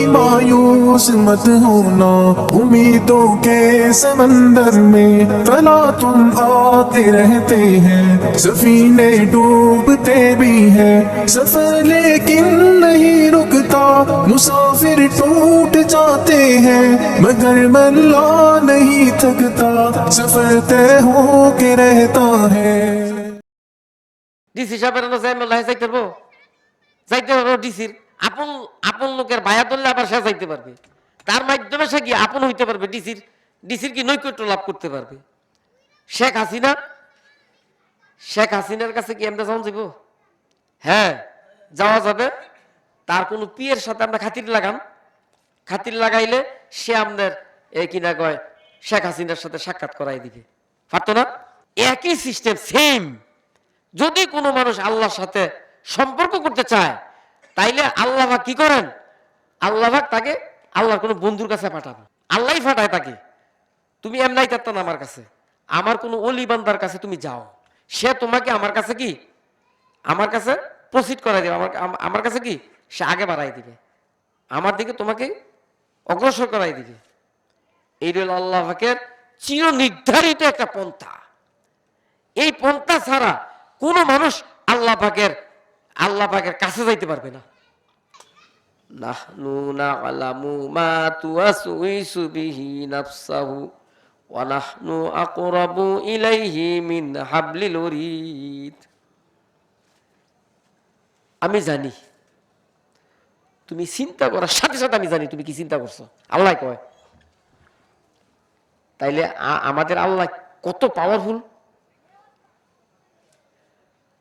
मायूस मत होना, उम्मीदों के समंदर में तला तुम आते रहते हैं, सफीने डूबते भी हैं, सफर लेकिन नहीं रुकता, मुसाफिर टूट जाते हैं मगर मल्ला नहीं थकता, सफर तय हो के रहता है। ডিসি সাহেবের যাইতে পারবো, যাইতে পারবো ডিসির আপন আপন লোকের ভায়া ধরলে আবার সে যাইতে পারবে, তার মাধ্যমে সে কি আপন হইতে পারবে, ডিসির ডিসির কি নৈকট্য লাভ করতে পারবে। শেখ হাসিনা, শেখ হাসিনার কাছে কি আমরা যাওয়া যাবো? হ্যাঁ যাওয়া যাবে। তার কোনো পিয়ের সাথে আমরা খাতির লাগান, খাতির লাগাইলে সে আমাদের এই কিনা কয় শেখ হাসিনার সাথে সাক্ষাৎ করাই দিবে, পারতো না? একই সিস্টেম সেম। যদি কোনো মানুষ আল্লাহর সাথে সম্পর্ক করতে চায় তাইলে আল্লাহ কি করেন, আল্লাহ তাকে আল্লাহর কোনো বন্ধুর কাছে পাঠান, আল্লাহই পাঠায় তাকে। তুমি এমনাই থাকতো না আমার কাছে, আমার কোনো অলি বান্দার কাছে তুমি যাও, সে তোমাকে আমার কাছে কি, আমার কাছে প্রসিড করাই দিবে, আমার কাছে কি সে আগে বাড়াই দিবে, আমার দিকে তোমাকে অগ্রসর করাই দিবে। এই হল আল্লাহ পাকের চির নির্ধারিত একটা পন্থা। এই পন্থা ছাড়া কোন মানুষ আল্লাহ পাকের কাছে যাইতে পারবে না। নাহনু না'লামু মা তুওয়াসউইসু বিহি নাফসাহু ওয়া নাহনু আকরাবু ইলাইহি মিন হাবলিল ওয়ারিদ। আমি জানি, তুমি চিন্তা করার সাথে সাথে আমি জানি তুমি কি চিন্তা করছো, আল্লাহ কয়। তাইলে আমাদের আল্লাহ কত পাওয়ারফুল।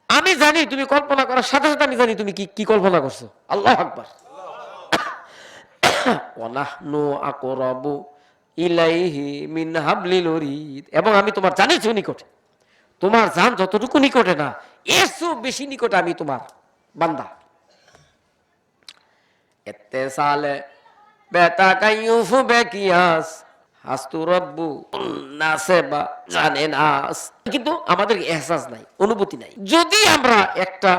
আমি জানি তুমি কল্পনা করার সাথে সাথে আমি জানি তুমি কি কি কল্পনা করছো। আল্লাহু আকবার। ওয়া নাহনু আকরাবু ইলাইহি মিন হাবলিল ওয়ারিদ। এবং আমি তোমার জানিছো নিকটে, তোমার জান যতটুকু নিকটে না এর চেয়ে বেশি নিকটে আমি তোমার বান্দা। ইত্তেসালে বেতা কাইয়ুফু বেকিয়াস হাস্তু রব্বু নাসে বা জানে নাস। কিন্তু আমাদের এহসাস নাই, অনুভূতি নাই। যদি আমরা একটা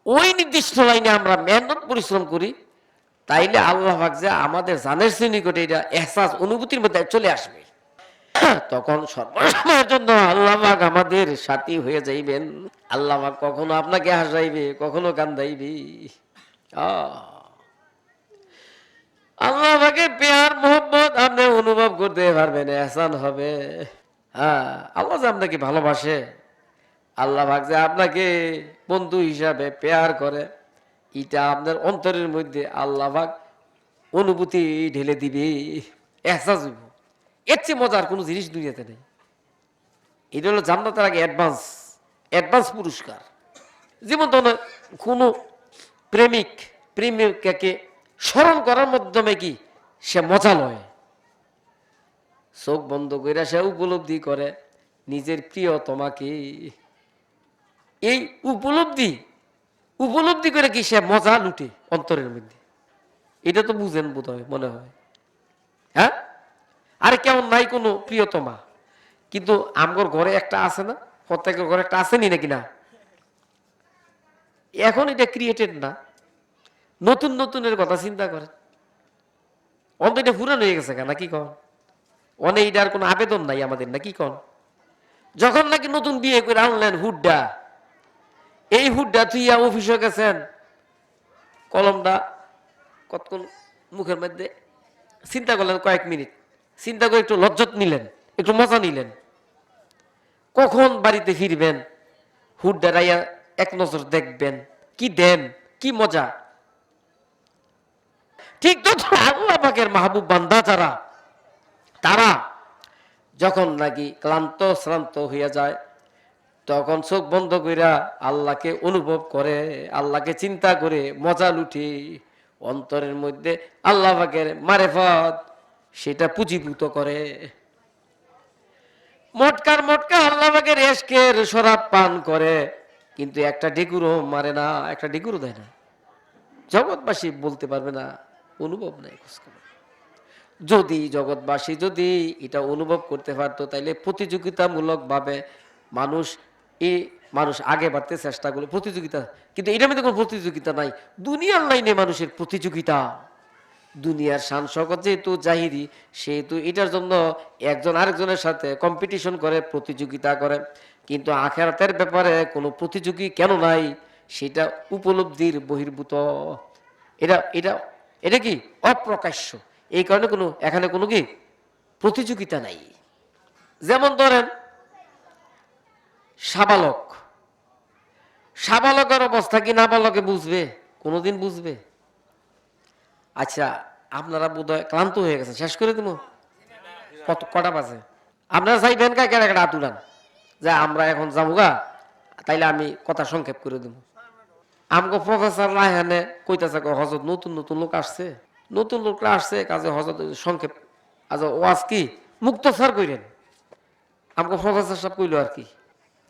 ওই নির্দিষ্ট লাইনে আমরা মেহনত পরিশ্রম করি তাইলে আল্লাহ পাক যে আমাদের জানের নিকটে এটা এহসাস অনুভূতির মধ্যে চলে আসবে, তখন সর্বসময়ের জন্য আল্লাহ পাক আমাদের সাথী হয়ে যাইবেন। আল্লাহ পাক কখনো আপনাকে হাসাইবে, কখনো কান্দাইবে। আল্লাহ পাকের প্যার মোহব্বত আপনি অনুভব করতে পারবেন, এহসান হবে। হ্যাঁ, আল্লাহ যে আপনাকে ভালোবাসে, আল্লাহ পাক যে আপনাকে বন্ধু হিসাবে প্যার করে, এটা আপনার অন্তরের মধ্যে আল্লাহ পাক অনুভূতি ঢেলে দিবে, এহসাস হইব। এর চেয়ে মজার কোনো জিনিস দুনিয়াতে নেই। এটা হলো জান্নাতের আগে অ্যাডভান্স পুরস্কার। যেমন তো কোনো প্রেমিকাকে স্মরণ করার মাধ্যমে কি সে মজা লয়, চোখ বন্ধ করে সে উপলব্ধি করে নিজের প্রিয় তোমাকে। এই উপলব্ধি করে কি সে মজা লুটে অন্তরের মধ্যে। এটা তো বুঝেন বোধ হয়, মনে হয়। হ্যাঁ, আরে কেমন নাই কোনো প্রিয়তমা, কিন্তু আমগর ঘরে একটা আছে না, প্রত্যেকের ঘরে একটা আসেনি নাকি না? এখন এটা ক্রিয়েটেড না, নতুন নতুনের কথা চিন্তা করেন। অন্ত এটা পুরান হয়ে গেছে কেন, কি কন? অনেক এটার কোনো আবেদন নাই আমাদের, না কি কন? যখন নাকি নতুন বিয়ে করে আনলেন হুড্ডা, এই হুড্ডা থুইয়া অফিসে গেছেন, কলমটা কতক্ষণ মুখের মধ্যে চিন্তা করলেন, কয়েক মিনিট চিন্তা করে একটু লজ্জত নিলেন, একটু মজা নিলেন। কখন বাড়িতে ফিরবেন হুড্ডা রাইয়া এক নজর দেখবেন, কি দেন, কি মজা। ঠিক তো আল্লাহ পাকের মাহবুব বান্দা যারা, তারা যখন নাকি ক্লান্ত শ্রান্ত হইয়া যায় তখন চোখ বন্ধ কইরা আল্লাহকে অনুভব করে, আল্লাহকে চিন্তা করে মজা লুটে, অন্তরের মধ্যে আল্লাহ পাকের মারেফত সেটা পুঁজিভূত করে। মটকার আল্লাহ পাকের এশকের শরাব পান করে, কিন্তু একটা ডেকুরও মারে না, একটা ডেকুরও দেয় না। জগৎবাসী বলতে পারবে না, অনুভব নাই। যদি জগৎবাসী যদি এটা অনুভব করতে পারতো তাইলে প্রতিযোগিতামূলক ভাবে মানুষ আগে বাড়তে চেষ্টা করলো, প্রতিযোগিতা। কিন্তু এটার মধ্যে কোনো প্রতিযোগিতা নাই, দুনিয়ার লাইনে মানুষের প্রতিযোগিতা। দুনিয়ার শান শওকত যেহেতু জাহিরি, সেহেতু এটার জন্য একজন আরেকজনের সাথে কম্পিটিশন করে, প্রতিযোগিতা করে। কিন্তু আখিরাতের ব্যাপারে কোনো প্রতিযোগী কেন নাই, সেটা উপলব্ধির বহির্ভূত। এটা এটা এটা কি অপ্রকাশ্য, এই কারণে কোনো এখানে কোনো কি প্রতিযোগিতা নাই। যেমন ধরেন সাবালক, সাবালকের অবস্থা কি নাবালকে বুঝবে? কোনোদিন বুঝবে? আচ্ছা, আপনারা বোধহয় ক্লান্ত হয়ে গেছেন, শেষ করে দেবো। কটা বাজে? আপনারা চাইবেন কা কেন একটা হাত উঠান যে আমরা এখন যাবো গা, তাইলে আমি কথা সংক্ষেপ করে দেবো। আমগো প্রফেসর লাহানে কইতাছে হজরত নতুন নতুন লোক আসছে, নতুন লোকরা আসছে, কাজে হজরত সংক্ষেপ আচ্ছা ওয়াজ কি মুক্তসার কইলেন। আমগো প্রফেসর সাহেব কইলো আর কি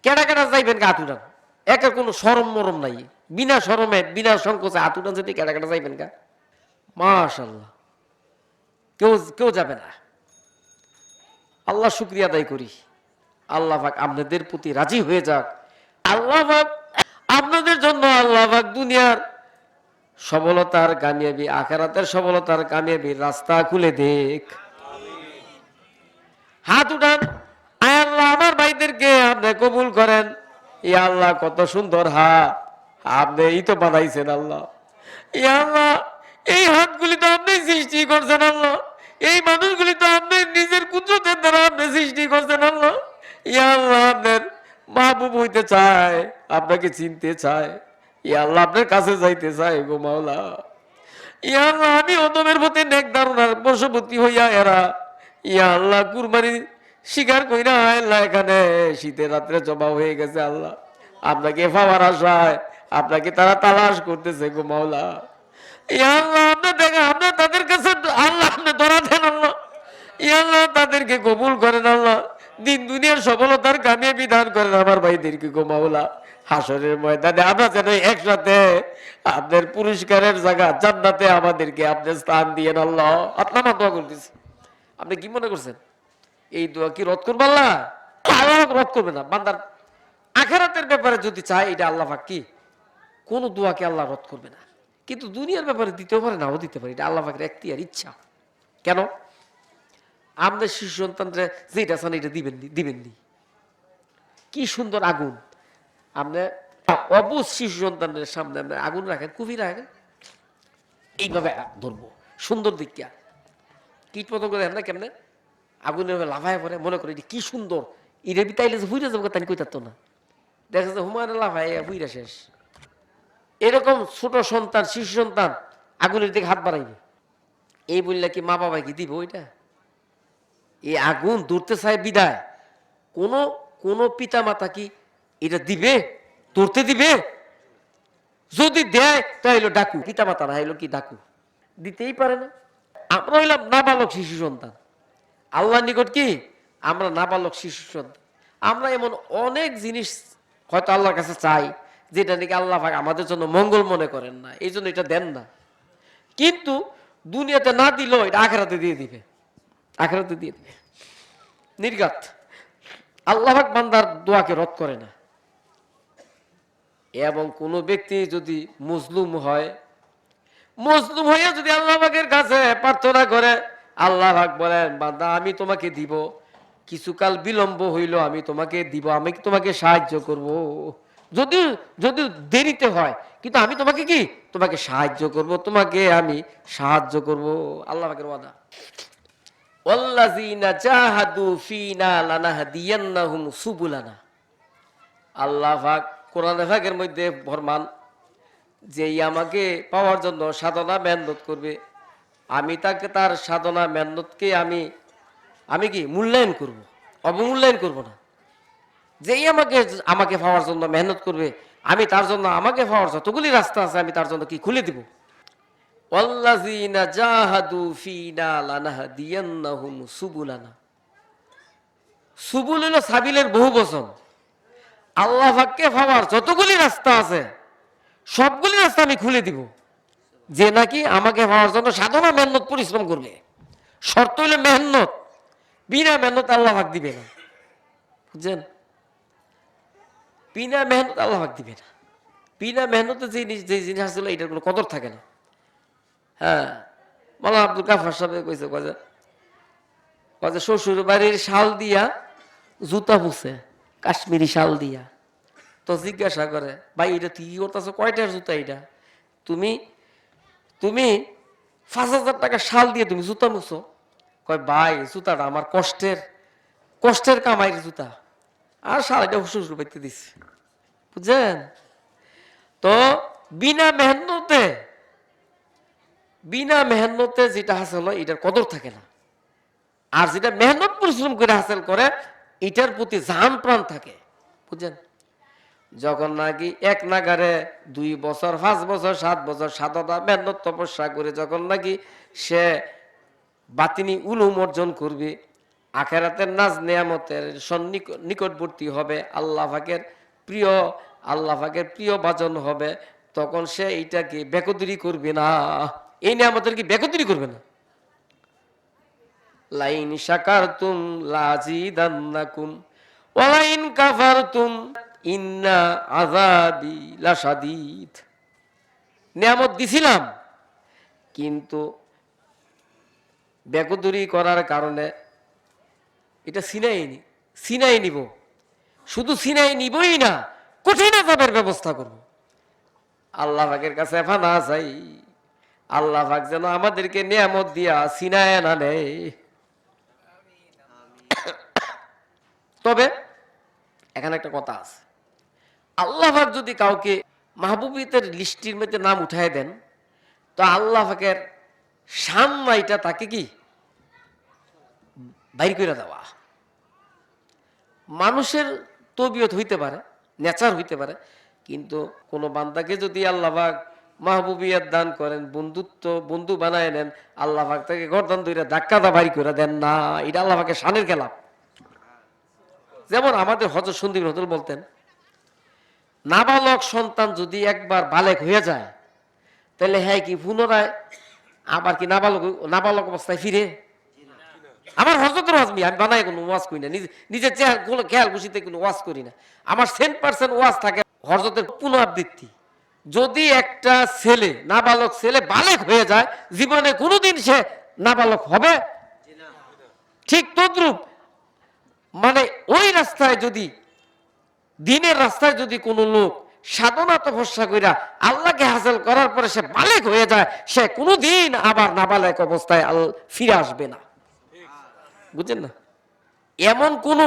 কেডা কেডা যাইবেন গা হাত উঠান, একের কোনো শরম মরম নাই, বিনা শরমে বিনা সংকোচে হাত উঠান যদি কেডা কেডা যাইবেন গা। মাশাআল্লাহ, কেউ কেউ যাবে না। আল্লাহ শুকরিয়া আদায় করি, আল্লাহ পাক আপনাদের প্রতি রাজি হয়ে যাক। আল্লাহ পাক আপনাদের জন্য আল্লাহ পাক দুনিয়ার সফলতার কামিয়াবি, আখিরাতের সফলতার কামিয়াবির রাস্তা খুলে দেখ। হাত উঠান, আয় আল্লাহ আমার ভাইদেরকে আপনি কবুল করেন। ইয়া আল্লাহ কত সুন্দর হাত আপনি এই তো বানাইছেন আল্লাহ। ইয়া আল্লাহ এই হাতগুলি তো আপনি সৃষ্টি করছেন আল্লাহ, এই মানুষগুলি তো আপনি নিজের কুদরতের দ্বারা আপনি সৃষ্টি করছেন আল্লাহ। ইয়া আল্লাহ আপনার মাহবুব হইতে চায়, আপনাকে চিনতে চায়, ইয়া আল্লাহ আপনার কাছে যাইতে চায় গো মাওলা। ইয়া আল্লাহ আমি অদমের প্রতি নেক ধারণার বশবর্তী হইয়া এরা ইয়া আল্লাহ কুরবানি শিকার কইরা আল্লাহ এখানে শীতের রাত্রে জমা হয়ে গেছে আল্লাহ, আপনাকে পাওয়ার আশায় আপনাকে তারা তালাশ করতেছে গো মাওলা। ইয়া আল্লাহ আপনি দেখেন, আপনি তাদের কাছে আল্লাহ আপনি ধরা দেন আল্লাহ। ইয়া আল্লাহ তাদেরকে কবুল করেন আল্লাহ, দিন দুনিয়ার সফলতার কামিয়াবি দান করেন আমার ভাইদেরকে গো মাওলা। হাসরের ময়দানে আমরা যেন একসাথে আপনার পুরস্কারের জায়গা জান্নাতে আমাদেরকে আপনি স্থান দিয়েন আল্লাহ। আপনার দোয়া করতেছি, আপনি কি মনে করছেন এই দোয়া কি রদ করবে আল্লাহ? আল্লাহ রদ করবে না। বান্দার আখিরাতের ব্যাপারে যদি চায় এটা আল্লাহ পাক কি কোন দোয়াকে আল্লাহ রদ করবে না, কিন্তু দুনিয়ার ব্যাপারে দিতেও পারে নাও দিতে পারে, এটা আল্লাহ পাকের এখতিয়ার ইচ্ছা। কেন? আমাদের শিশু সন্তানরা যেটা চান এটা দিবেন নি। কি সুন্দর আগুন, আপনি অবুঝ শিশু সন্তানের সামনে আপনি আগুন রাখেন, কুফি রাখেন, এইভাবে ধরবো সুন্দর দিকটা। কীট পতঙ্গ দেখেন না কেমনে আগুনের লাফায় পরে, মনে করে কি সুন্দর, ইরে বিতাইলে যে হুইরা যাবো তাই কইতাতো না, দেখা যাচ্ছে হুমায়ুন লাফায় হুইরা শেষ। এরকম ছোট সন্তান শিশু সন্তান আগুনের দিকে হাত বাড়াইবে, এই বললে কি মা বাবা কি দিব ওইটা? এই আগুন ধরতে চায় বিদায় কোন কোন পিতা মাতা কি এটা দিবে, ধরতে দিবে? যদি দেয় তাহলে ডাকু, পিতা মাতা না হইলো কি ডাকু, দিতেই পারে না। আমরা হইলাম নাবালক শিশু সন্তান, আল্লাহ নিকট কি আমরা নাবালক শিশু সন্তান। আমরা এমন অনেক জিনিস হয়তো আল্লাহর কাছে চাই যেটা নাকি আল্লাহ পাক আমাদের জন্য মঙ্গল মনে করেন না, এই জন্য এটা দেন না। কিন্তু দুনিয়াতে না দিলেও এটা আখিরাতে দিয়ে দিবে, আখিরাতে দিয়ে দিবে নির্ঘাত। আল্লাহ পাক বান্দার দোয়াকে রদ করে না। এবং কোন ব্যক্তি যদি মজলুম হয়, মজলুম হইয়া যদি আল্লাহ পাকের কাছে প্রার্থনা করে, আল্লাহ পাক বলেন বান্দা আমি তোমাকে দিব, কিছুকাল বিলম্ব হইল আমি তোমাকে দিব, আমি তোমাকে সাহায্য করব, যদি যদি দেরিতে হয় কিন্তু আমি তোমাকে কি তোমাকে সাহায্য করব, তোমাকে আমি সাহায্য করব। আল্লাহ পাকের ওয়াদা, ওয়াল্লাযীনা জাহাদু ফীনা লানাহদিয়ান্নাহুম সুবুলানা। আল্লাহ পাক কোরআন পাকের মধ্যে ফরমান যে আমাকে পাওয়ার জন্য সাধনা মেহনত করবে, আমি তাকে তার সাধনা মেহনতকে আমি আমি কি মূল্যায়ন করব, অবমূল্যায়ন করব না। যেই আমাকে আমাকে পাওয়ার জন্য মেহনত করবে, আমি তার জন্য আমাকে পাওয়ার যতগুলি রাস্তা আছে আমি তার জন্য কি খুলে দিব। ওয়াল্লাযীনা জাহাদু ফীনা লানাহদিয়ান্নাহুম সুবুলানা। সুবুল হলো সাবিলের বহু বচন। আল্লাহ পাককে পাওয়ার যতগুলি রাস্তা আছে সবগুলি রাস্তা আমি খুলে দিব, যে নাকি আমাকে পাওয়ার জন্য সাধনা মেহনত পরিশ্রম করবে। শর্ত হইলে মেহনত, বিনা মেহনত আল্লাহ পাক দিবে না, বুঝছেন? বিনা মেহনত আল্লাহ পাক দিবে না। বিনা মেহনতে যে জিনিস আসলে এটার কোনো কদর থাকে না। হ্যাঁ, মাওলানা আব্দুল গাফফার সাহেব কইছে কয়ে শ্বশুর বাড়ির শাল দিয়া জুতা মুছে, কাশ্মীরি শাল দিয়া। তো জিজ্ঞাসা করে, ভাই এটা তুই কি করতেছো, কয়টার জুতা এটা? তুমি তুমি 5,000 টাকা শাল দিয়ে তুমি জুতা মুছো? কয় ভাই জুতাটা আমার কষ্টের কামাইয়ের জুতা, আর শালটা শ্বশুর বাড়িতে দিচ্ছে। বুঝছেন? তো বিনা মেহনতে যেটা হাসিল হয় এটার কদর থাকে না, আর যেটা মেহনত পরিশ্রম করে হাসিল করে এটার প্রতি জান প্রাণ থাকে। বুঝছেন? যখন নাকি এক নাগারে 2 বছর 5 বছর 7 বছর সাধনা মেহনত তপস্যা করে যখন নাকি সে বাতিনি উলুম অর্জন করবে, আখেরাতের নাজ নেয়ামতের নিকটবর্তী হবে, আল্লাহ পাকের প্রিয় ভাজন হবে, তখন সে এইটাকে বেকদরি করবে না, এই নেয়ামতের কি বেকদরি করবে না? লাইন শাকারতুম লাযিদান্নাকুম ওয়া লাইন কাফারতুম ইন্না আযাবি লাশাদীদ। নিয়ামত দিছিলাম, কিন্তু বেকদরি করার কারণে এটা সিনাই নিব। শুধু সিনাই নিবই না, কঠিন আযাবের ব্যবস্থা করব। আল্লাহ পাকের কাছে ফানা চাই, আল্লাহ পাক যেন আমাদেরকে নিয়ামত দিয়া সিনায় না নেয়। তবে এখানে একটা কথা আছে, আল্লাহ পাক যদি কাউকে মাহবুবিয়তের লিস্টির মধ্যে নাম উঠায় দেন, তো আল্লাহ পাকের সামনাইটা তাকে কি বাইর করে দেওয়া। মানুষের তবিয়ত হইতে পারে, নেচার হইতে পারে, কিন্তু কোনো বান্দাকে যদি আল্লাহ পাক মাহবুবিয়ত দান করেন, বন্ধু বানায় নেন, আল্লাহ পাক তাকে গর্দান ধরে ধাক্কা দা বাইর করে দেন না, এটা আল্লাহ পাকের শানের খেলাপ। যেমন আমাদের হযরত সন্দীপ রহমতুল্লাহ বলতেন, নাবালক সন্তান যদি একবার বালেক হয়ে যায়, তাহলে হ্যাঁ কি পুনরায় আবার কি নাবালক অবস্থায় ফিরে? আমার হযরতের আজমি, আমি বানাই কোনো ওয়াজ করি না, নিজের খেয়াল খুশিতে কোনো ওয়াজ করি না। আমার 100% ওয়াজ থাকে হযরতের পুনরাবৃত্তি। যদি একটা ছেলে, নাবালক ছেলে বালেক হয়ে যায়, জীবনে কোনোদিন সে নাবালক হবে? ঠিক তদ্রূপ মানে ওই রাস্তায় যদি, দিনের রাস্তায় যদি কোনো লোক সাধনা তপস্যা কইরা আল্লাহকে হাসিল করার পরে সে বালেক হয়ে যায়, সে কোনোদিন আবার নাবালেক অবস্থায় ফিরে আসবে না। বুঝছেন না? এমন কোনো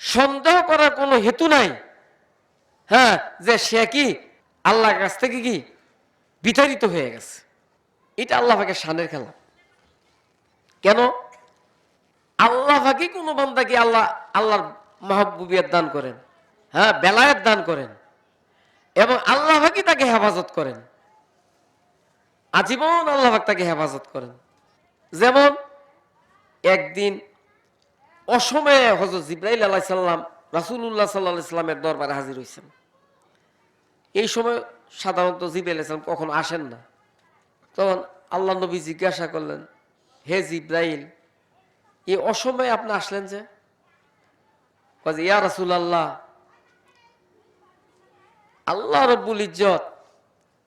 সন্দেহ করার কোনো হেতু নাই, হ্যাঁ, যে সে কি আল্লাহর কাছ থেকে কি বিতাড়িত হয়ে গেছে। এটা আল্লাহ পাকের শানের খেলা। কেন? আল্লাহ পাকি কোনো বান্দাকে আল্লাহর মাহবুবিয়ত দান করেন, হ্যাঁ, বেলায়েত দান করেন, এবং আল্লাহ পাকি তাকে হেফাজত করেন, আজীবন আল্লাহ পাক তাকে হেফাজত করেন। যেমন একদিন অসময়ে হযরত জিবরাইল আলাইহিস সালাম রাসূলুল্লাহ সাল্লাল্লাহু আলাইহি সাল্লামের দরবারে হাজির হয়েছেন। এই সময় সাধারণত জিবরাইল আলাইহিস সালাম কখনো আসেন না। তখন আল্লাহ নবী জিজ্ঞাসা করলেন, হে জিবরাইল, এই অসময়ে আপনি আসলেন যে? কয়, ইয়া রাসূলুল্লাহ, আল্লাহ রাব্বুল ইজ্জত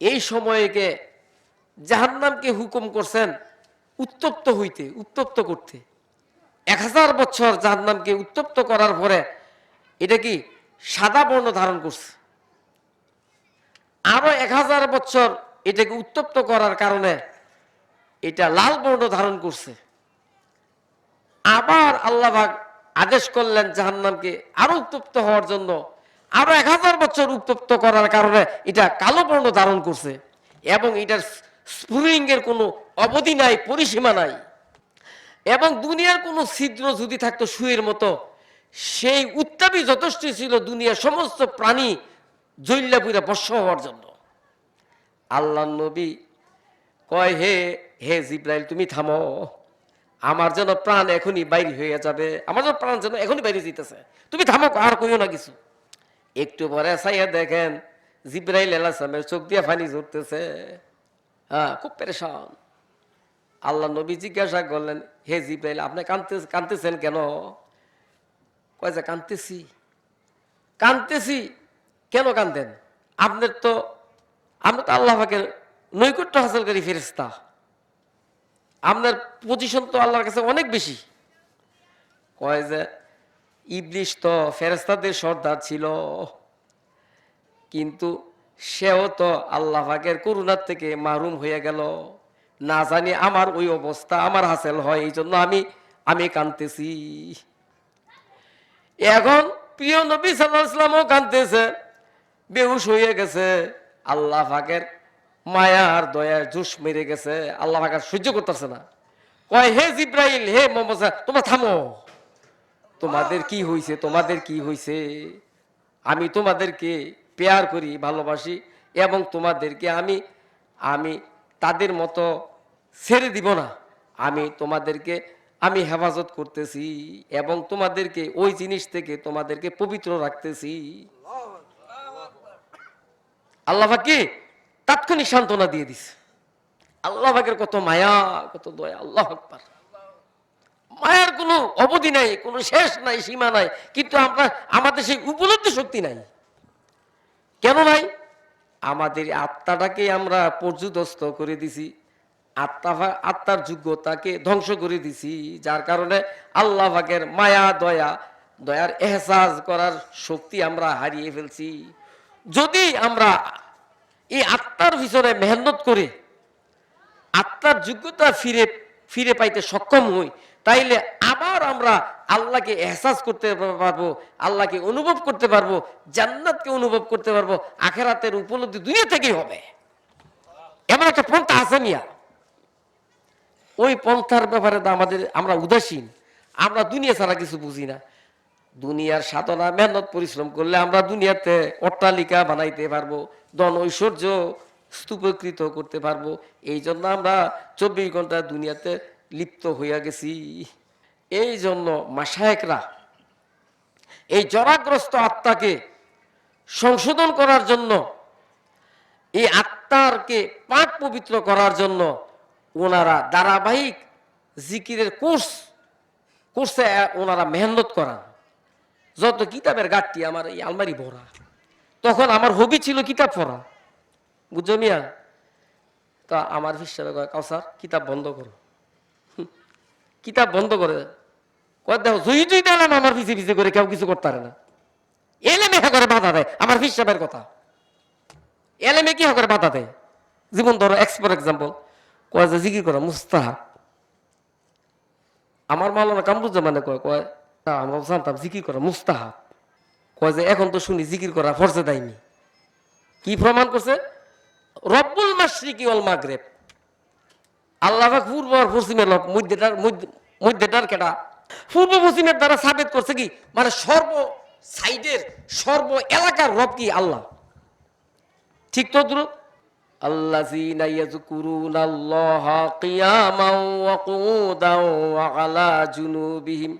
এই সময়কে জাহান্নামকে হুকুম করছেন উত্তপ্ত করতে। 1000 বছর জাহান্নামকে উত্তপ্ত করার পরে এটা কি সাদা বর্ণ ধারণ করছে, আরো 1000 বছর এটাকে উত্তপ্ত করার কারণে এটা লাল বর্ণ ধারণ করছে। আবার আল্লাহ পাক আদেশ করলেন জাহান্নামকে আরো উত্তপ্ত হওয়ার জন্য, আরো 1000 বছর উত্তপ্ত করার কারণে এটা কালো বর্ণ ধারণ করছে, এবং এটার স্ফুলিঙ্গের কোনো অবধি নাই, পরিসীমা নাই, এবং দুনিয়ার কোনো ছিদ্র যদি থাকতো সুয়ের মতো, সেই উত্তাপই যথেষ্ট ছিল দুনিয়ার সমস্ত প্রাণী জ্বল্লা পুড়া ভস্ম হওয়ার জন্য। আল্লাহ নবী কয়, হে জিবরাইল, তুমি থামো, আমার যেন প্রাণ এখনই বাইরে হয়ে যাবে, আমার যেন প্রাণ যেন এখনই বাইরে যেতেছে, তুমি থামো, আর কইও না কিছু। একটু পরে চাইয়া দেখেন জিবরাইল আলাইহিস সালামের চোখ দিয়ে পানি ঝরতেছে, হ্যাঁ, খুব পেরেশান। আল্লাহ নবী জিজ্ঞাসা করলেন, হে জিবরাইল, আপনি কাঁদতেছেন কেন? কয় যে কাঁদতেছি। কেন কাঁদেন? আমরা তো আল্লাহ পাকের নৈকট্য হাসিলকারী ফেরেশতা, আপনার পজিশন তো আল্লাহর কাছে অনেক বেশি। কয় যে ইবলিশ তো ফেরেশতাদের সর্দার ছিল, কিন্তু সেও তো আল্লাহ পাকের করুণার থেকে মাহরুম হয়ে গেল। না জানি আমার ওই অবস্থা আমার হাসিল হয়, এই জন্য আমি কাঁদতেছি। এখন প্রিয় নবী সাল্লাল্লাহু আলাইহি ওয়াসাল্লামও কাঁদতেছে, বেহুশ হয়ে গেছে। আল্লাহ পাকের মায়ার দয়ার জোশ মেরে গেছে, আল্লাহ পাক আর সহ্য করতেছে না। কয় হে জিব্রাইল, হে মোহাম্মদ, তোমরা থামো, তোমাদের কি হইছে, তোমাদের কি হইছে? আমি তোমাদেরকে পেয়ার করি, ভালোবাসি, এবং তোমাদেরকে আমি আমি তাদের মতো ছেড়ে দিব না। আমি তোমাদেরকে আমি হেফাজত করতেছি এবং তোমাদেরকে ওই জিনিস থেকে তোমাদেরকে পবিত্র রাখতেছি। আল্লাহ পাক কি তাৎক্ষণিক সান্ত্বনা দিয়ে দিছে। আল্লাহ পাকের কত মায়া, কত দয়া, আল্লাহ আকবার। মায়ার কোনো অবধি নাই, কোনো শেষ নাই, সীমা নাই, কিন্তু আমাদের সেই উপলব্ধি শক্তি নাই। কেন নাই? আমাদের আত্মাটাকে আমরা পর্যুদস্ত করে দিছি, আত্মার যোগ্যতাকে ধ্বংস করে দিছি, যার কারণে আল্লাহ পাকের মায়া দয়ার এহসাস করার শক্তি আমরা হারিয়ে ফেলছি। যদি আমরা এই আত্মার পিছনে মেহনত করে আত্মার যোগ্যতা ফিরে পাইতে সক্ষম হই, তাইলে আবার আমরা আল্লাহকে এহসাস করতে পারবো, আল্লাহকে অনুভব করতে পারবো, জান্নাতকে অনুভব করতে পারবো। আখেরাতের উপলব্ধি দুনিয়া থেকেই হবে। এমন একটা পন্থা আছে মিয়া, ওই পন্থার ব্যাপারে আমরা উদাসীন। আমরা দুনিয়া ছাড়া কিছু বুঝি না। দুনিয়ার সাধনা মেহনত পরিশ্রম করলে আমরা দুনিয়াতে অট্টালিকা বানাইতে পারবো, ধন ঐশ্বর্য স্তূপকৃত করতে পারবো। এই জন্য আমরা 24 ঘন্টা দুনিয়াতে লিপ্ত হইয়া গেছি। এই জন্য মাশায়েখরা এই জরাগ্রস্ত আত্মাকে সংশোধন করার জন্য, এই আত্মারকে পাক পবিত্র করার জন্য ওনারা ধারাবাহিক জিকিরের কোর্সে ওনারা মেহনত করান। যত কিতাবের গাঁটটি আমার এই আলমারি ভরা। তখন আমার হবি ছিল কিতাব পড়া, বুঝছো মিয়া? তা আমার হিসাবে কয়, কাউসার কিতাব বন্ধ করো। কিতাব বন্ধ করে কয়, দেখো জয়ী দিলাম আমার পিছিয়ে পিছিয়ে করে কেউ কিছু করতে পারে না। এলেমে হা করে বাধা দেয়, আমার হিসাবের কথা। এলেমে কি হা করে বাধা দেয়? জীবন ধরো ফর এক্সাম্পল, কয় যে জিকির করা মুস্তাহাব। আমার মাওলানা কামরুজ্জামানে কয় আমরা জানতাম জিকির করা মুস্তাহাব। কয় যে এখন তো শুনি জিকির করা ফরজে দায়নি। কি প্রমাণ করছে? রব্বুল মাশরিকি ওয়াল মাগরিব, আল্লাহ পাক পূর্ব আর পশ্চিমের লোক, মধ্যেটার কেটা পূর্ব পশ্চিমের দ্বারা সাবেত করছে কি, মানে সর্ব এলাকার রব কি? আল্লাহ। ঠিক তো দ্রুত আল্লাযীনা ইয়াযকুরুনাল্লাহা কিয়ামান ওয়া কুউদান ওয়া আলা জুনুবিহিম,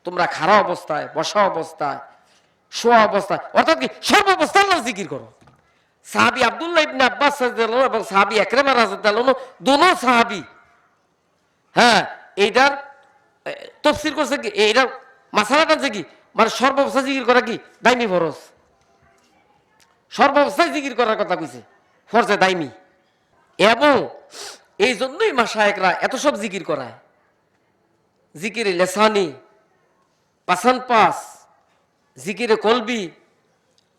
তোমরা খাড়া অবস্থায়, বসা অবস্থায়, শোয়া অবস্থায়, অর্থাৎ কি সর্বাবস্থায় আল্লাহর জিকির করো। সাহাবী আব্দুল্লাহ ইবনে আব্বাস রাদিয়াল্লাহু এবং সাহাবী ইকরামা রাদিয়াল্লাহু আনহু দোনো সাহাবী, হ্যাঁ, এইটার তাফসীর করছে কি, এইটার মাসালাটা যে কি, মানে সর্বাবস্থায় জিকির করা কি দাইমি ফরজ। সর্বাবস্থায় জিকির করার কথা কইছে, ফরজে দাইমি। এবং এই জন্যই মাশায়েখরা এত সব জিকির করায়। জিকিরে লেসানি, পাসান পাস, জিকিরে কলবি,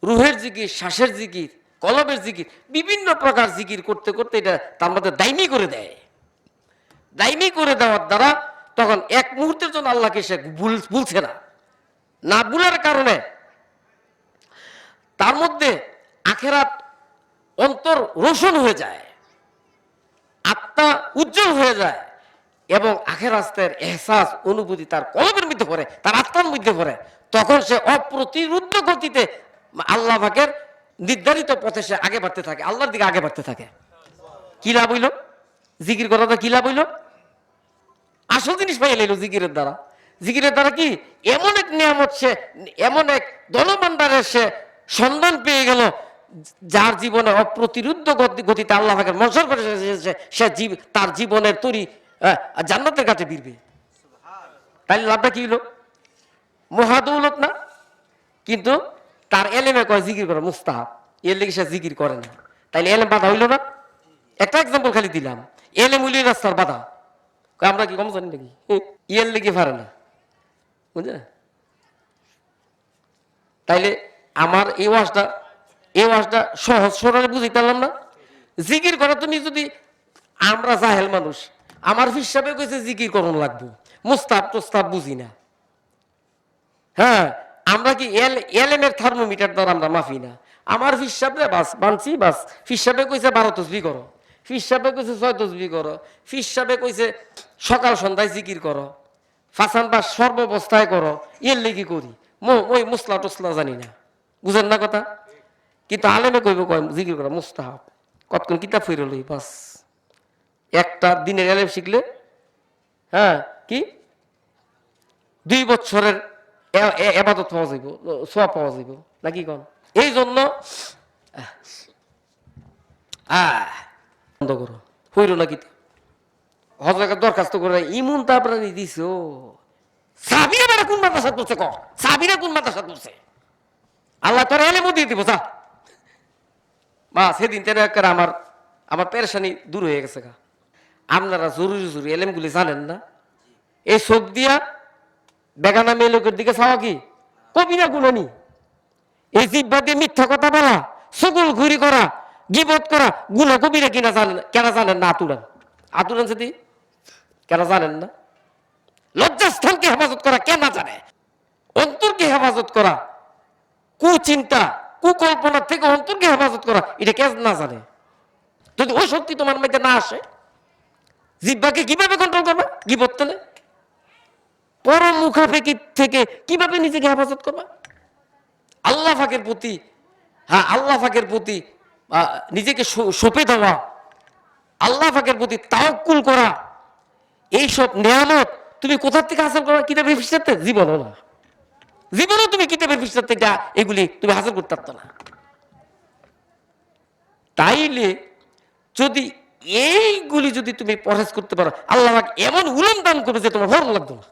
রুহের জিকির, শ্বাসের জিকির, কলবের জিকির, বিভিন্ন প্রকার জিকির করতে করতে এটা তার মধ্যে দাইমি করে দেয়। দাইমি করে দেওয়ার দ্বারা তখন এক মুহূর্তের জন্য আল্লাহকে সে ভুলছে না। না ভুলার কারণে তার মধ্যে আখেরাত অন্তর রোশন হয়ে যায়, আত্মা উজ্জ্বল হয়ে যায়, এবং আখেরাতের এহসাস অনুভূতি তার কলবের মধ্যে পড়ে, তার আত্মার মধ্যে পড়ে। তখন সে অপ্রতিরোধ্য গতিতে আল্লাহ পাকের নির্ধারিত পথে সে আগে বাড়তে থাকে, আল্লাহর দিকে আগে বাড়তে থাকে। কি লাভ হইল? জিকির করাটা কি লাভ হইল? আসল জিনিস পাই লাইল জিকিরের দ্বারা। জিকিরের দ্বারা কি এমন এক নিয়ামত, সে এমন এক ধনভাণ্ডারের সে সন্ধান পেয়ে গেল, যার জীবনে অপ্রতিরোধ্য গতিতে আল্লাহ পাকের মনসর করে সে তার জীবনের তৈরি জান্নাতের কাছে ফিরবে। তাইলে লাভটা কি হলো? মহাদৌলত না? কিন্তু তার এলেমে কয় জিকির করা মুস্তাহাব, এর লেগে সে জিকির করে না। তাইলে এলেম বাধা হইল না? একটা এক্সাম্পল খালি দিলাম, এলেম হইল রাস্তার বাধা। আমরা কি কম জানি নাকি? ইয়ের লেগে পারে না, বুঝলে? তাইলে আমার এই ওয়াজটা সহজ সরলে বুঝিতে পারলাম না। জিকির করা তুমি যদি, আমরা জাহেল মানুষ, আমার হিসাবে কইছে জিকির করণ লাগবো, মুস্তাব প্রস্তাব বুঝি না। হ্যাঁ, আমরা কি এলেমের থার্মোমিটার দ্বারা আমরা মাফি না। আমার হিসাবে বাস মানছি, বাস হিসাবে কইছে 12 তসবিহ করো, হিসাবে কইছে 6 তসবিহ করো, হিসাবে কইছে সকাল সন্ধ্যায় জিকির করো, ফাসান বাস সর্বাবস্থায় করো, এর লেগে করি। ওই মুসলা টসলা জানি না, বুঝেন না কথা? কিন্তু আলেমে কইব কয় জিকির করা মুস্তাহাব, কতক্ষণ কিতাব ফিরে লই বাস। একটা দিনের এলেম শিখলে, হ্যাঁ, কি 2 বছরের এবাদত পাওয়া যাইব, সওয়াব পাওয়া যাইব, নাকি কোন? এই জন্য বন্ধ করো, হইল নাকি? হজরতের দরখাস্ত করে ইমুন তারপরে দিছ। সাবিরা কোন মাদ্রাসা করছে? ক সাবিরা কোন মাদ্রাসা করছে? আল্লাহ তোর এলেমও দিয়ে দিব, যা। মা সেদিন তেরে আমার পেরেশানি দূর হয়ে গেছে। আপনারা জরুরি এলেমগুলি জানেন না? এই চোখ দিয়া বেগানা মেয়ে লোকের দিকে চাওয়া কি কবিরা গুণানি? এই জিব্বা দিয়ে মিথ্যা কথা বলা, সকল ঘুরি করা, গিবত করা গুণা কবিরা কিনা জানেন? কেন জানেন না? আতুরান যদি কেন জানেন না? লজ্জাস্থানকে হেফাজত করা কেন জানে? অন্তরকে হেফাজত করা, কুচিন্তা কুকল্পনা থেকে অন্তরকে হেফাজত করা, এটা কে না জানে? যদি ওই শক্তি তোমার মধ্যে না আসে, জিব্বাকে কিভাবে কন্ট্রোল করবা? গিবত তোলে পরম মুখাফেকি থেকে কিভাবে নিজেকে হেফাজত করবা? আল্লাহ পাকের প্রতি, হ্যাঁ, আল্লাহ পাকের প্রতি নিজেকে সঁপে দেওয়া, আল্লাহ পাকের প্রতি তাওয়াক্কুল করা, এইসব নিয়ামত তুমি কোথা থেকে হাসিল করো? কিতাবের পৃষ্ঠাতে? জীবনও না, জীবনও তুমি কিতাবের পৃষ্ঠাতে এগুলি তুমি হাসিল করতে পারতো না। তাইলে যদি এইগুলি যদি তুমি পরহেজ করতে পারো, আল্লাহ এমন উলম দান করবে যে তোমার ভালো লাগতো না,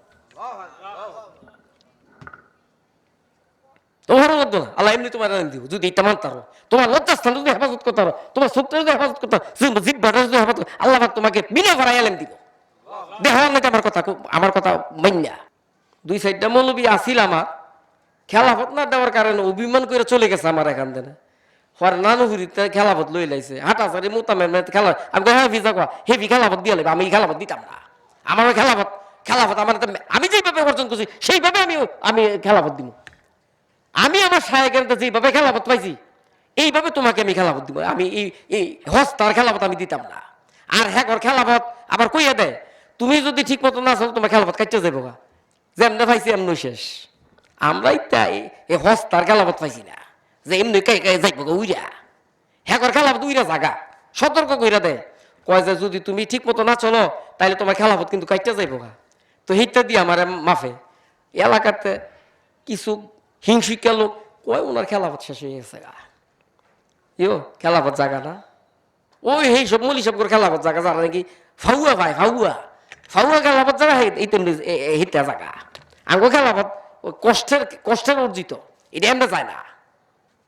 তোমার লাগতো না। আল্লাহ এমনি তোমার দিব যদি এটা মানতে পারো, তোমার লজ্জাস্থান যদি হেফাজত করতে পারো, তোমার সত্য যদি হেফাজত করতে পারো, জিব্বাটা যদি হেফাজত, আল্লাহ তোমাকে বিনা ভাড়ায় এলেম দিব। দেখো না আমার কথা মাইন্যা 2 সাইডটা মৌলবী আসিল, আমার খেলাফত না দেওয়ার কারণে অভিমান করে চলে গেছে আমার এখান থেকে। নানুহুরিতে খেলাফত লই লাইছে, হাঁটাচারি মোতামের খেলা। আমি হ্যাঁ ভিজা কোয়া হেভি খেলাফত দিয়ে লাগবে, আমি খেলাফত দিতাম না। আমার খেলাফত আমার আমি যেভাবে অর্জন করছি সেইভাবে আমি খেলাফত দিব। আমি আমার শায়েকের যেভাবে খেলাফত পাইছি এইভাবে তোমাকে আমি খেলাফত দিব। আমি এই হস্তার খেলাফত আমি দিতাম না। আর হ্যাঁ খেলাফত আবার কইয়া দেয়, তুমি যদি ঠিক মতো না চলো তোমার খেলাফত কাটতে যাবো গা, যেমনে পাইছি এমন শেষ। আমরাই তাই এই হস্তার খেলাফত পাইছি না, যে এমনি যাইব গা উইরা। হ্যাঁ খেলাফত উইরা জাগা সতর্ক কইরা দেয়, কয় যে যদি তুমি ঠিক মতো না চলো তাহলে তোমার খেলাফত কিন্তু কাটতে যাইব গা। তো হিটটা দিয়ে আমার মাফে এলাকাতে কিছু হিংসিকা লোক কয় ওনার খেলাফত শেষ হয়ে গেছে গা। খেলাফত জাগা না, ওই এই সব মলি সব করে খেলাফত জাগা যারা নাকি ফাউয়া ভাই ফাউয়া খেলাফত জাগা এই তেমনি হিটটা জাগা। আঙ্গো খেলাফত কষ্টের অর্জিত, এটা এমনি যায় না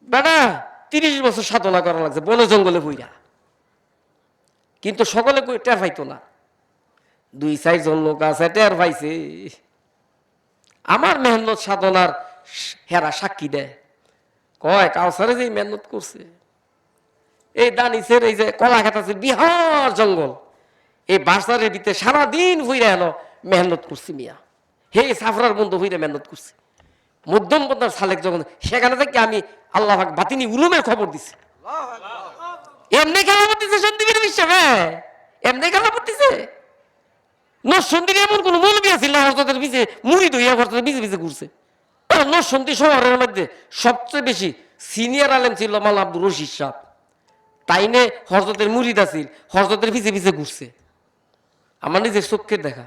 বেটা। 30 বছর সাধনা করা লাগছে বনে জঙ্গলে বইরা, কিন্তু সকলে টের পাইতো না। 2-4 জন লোক আছে টের পাইছে। আমার মেহনত সাধনার হেরা সাক্ষী দেয়, কয় কাউসারে যে মেহনত করছে, এই দানিসের এই যে কলা খেত আছে বিহার জঙ্গল, এই বাসারের ভিতরে সারাদিন ভুইরা এলো মেহনত করছি মিয়া। হে সাফরার বন্ধু ভুইরা মেহনত করছি মধ্যম পন্থার সালেক যখন, সেখানে থেকে আমি আল্লাহ বাতিনি উলুমের খবর দিছি। এমনি খেলাফত দিছে সন্দীপের বিশ্ব, এমনি খেলাফত দিছে। নরসন্দীর এমন কোন মৌলবী আছিল না হজরতের বিচে মুড়ি ধইয়া হজরতের বিচে বিচে ঘুরছে। নরসন্দী শহরের মধ্যে সবচেয়ে বেশি সিনিয়র আলেম ছিল মাওলানা আব্দুর রশিদ সাহেব, তাই নে হজরতের মুরিদ আছিল, হজরতের পিছে পিছে ঘুরছে। আমার নিজের চোখের দেখা।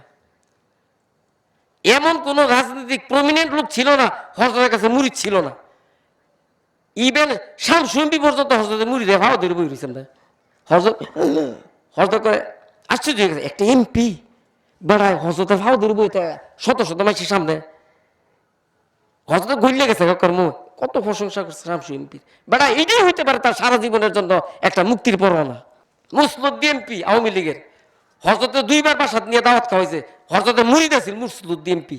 এমন কোন রাজনৈতিক প্রমিনেন্ট লোক ছিল না হজরতের কাছে মুরিদ ছিল না। ইভেন শামসুম্বি পর্যন্ত হজরতের মুরিদ ভাও ধরে বই রয়েছেন না। হজরত করে আশ্চর্য হয়ে গেছে, একটা এমপি বেড়ায় হজরতের ভাও ধরে বই, শত শত মাইসের সামনে হজরত গইলে গেছে কর্ম। কত প্রশংসা করছে শামসু এমপির। বেড়া এইটাই হইতে পারে তার সারা জীবনের জন্য একটা মুক্তির পরোয়ানা। মুসলুদ্দি এমপি আওয়ামী লীগের, হজরতে দুইবার বাসাত নিয়ে দাওয়াত খাওয়াইছে। হজরতে মুরিদ আছিল মুরসিদুদ্দিন এমপি।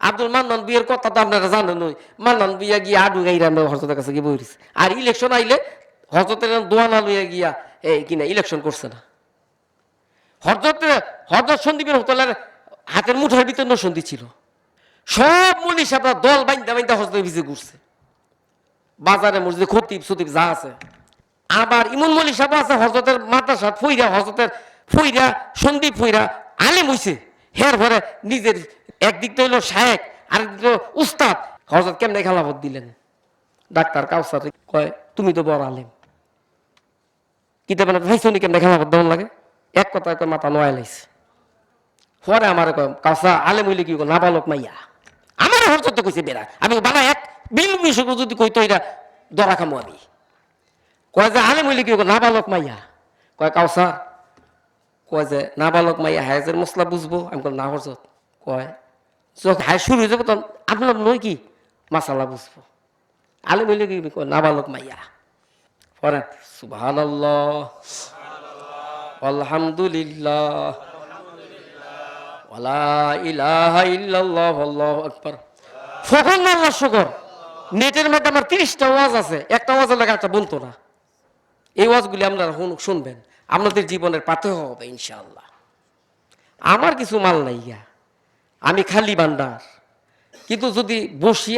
আব্দুল মান্নান বিয়ের কথা তো আপনারা জানেন, ওই মান্নান বিয়া গিয়া আডু গাইরা হজরতের কাছে গিয়ে বইছে। আর ইলেকশন আইলে হজরতের দোয়া না লইয়া গিয়া এই কিনা ইলেকশন করছে না। হজরত সন্দীপের হোটেলের হাতের মুঠার ভিতরে নসন্দী ছিল। সব মনি সাহেবরা দল বাইন্দা বাইন্দা হজরতের ভিজে ঘুরছে, বাজারে মসজিদে খতিব সতিব যা আছে। আবার ইমন মলি সাহেব আছে হজরতের মাদ্রাসা ফইরা, হজরতের ফইরা সন্দীপ ফইরা আলেম হইছে। হের ভরে নিজের একদিক তো হইলো শায়েক, আরেকদিক তো উস্তাদ। হজরত কেমনে খেলাফত দিলেন? ডাক্তার কাউসার কয় তুমি তো বড় আলেম, কিতাবে না ভাইসনি কেমনে খেলাফত দেওয়ান লাগে? এক কথা কয় মাথা নোয়া লাইছে। পরে আমার কয় কাউসা আলেম হইলে কি নাবালক মাইয়া। আমার হজরত কইছে বেড়া, আমি বানা এক বিল মিশে যদি কইতো এটা দরা খামো আমি। কয় যে আলেম হইলে কি নাবালক মাইয়া। কয় কাউসা, কয় যে নাবালক মাইয়া হায়াজের মশলা বুঝবো। আমি কল না হজরত। কয় যখন হায় শুরু হয়ে যাবো তখন আপনার নয় কি মাসালা বুঝবো। আলেম হইলে কি নাবালক মাইয়া। পরে সুবহানাল্লাহ আলহামদুলিল্লাহ ওয়ালা ইলাহা ইল্লাল্লাহ আল্লাহু আকবার। ফখন আল্লাহ শুকর। নেটের মধ্যে আমার 30টা ওয়াজ আছে, একটা ওয়াজের লাগে একটা বলতো না। এই ওয়াজগুলি আপনারা শুনবেন, আপনাদের জীবনের পাথেয় হবে ইনশাআল্লাহ। আমার কিছু মাল নাই গা, আমি খালি ভান্ডার। কিন্তু যদি বসি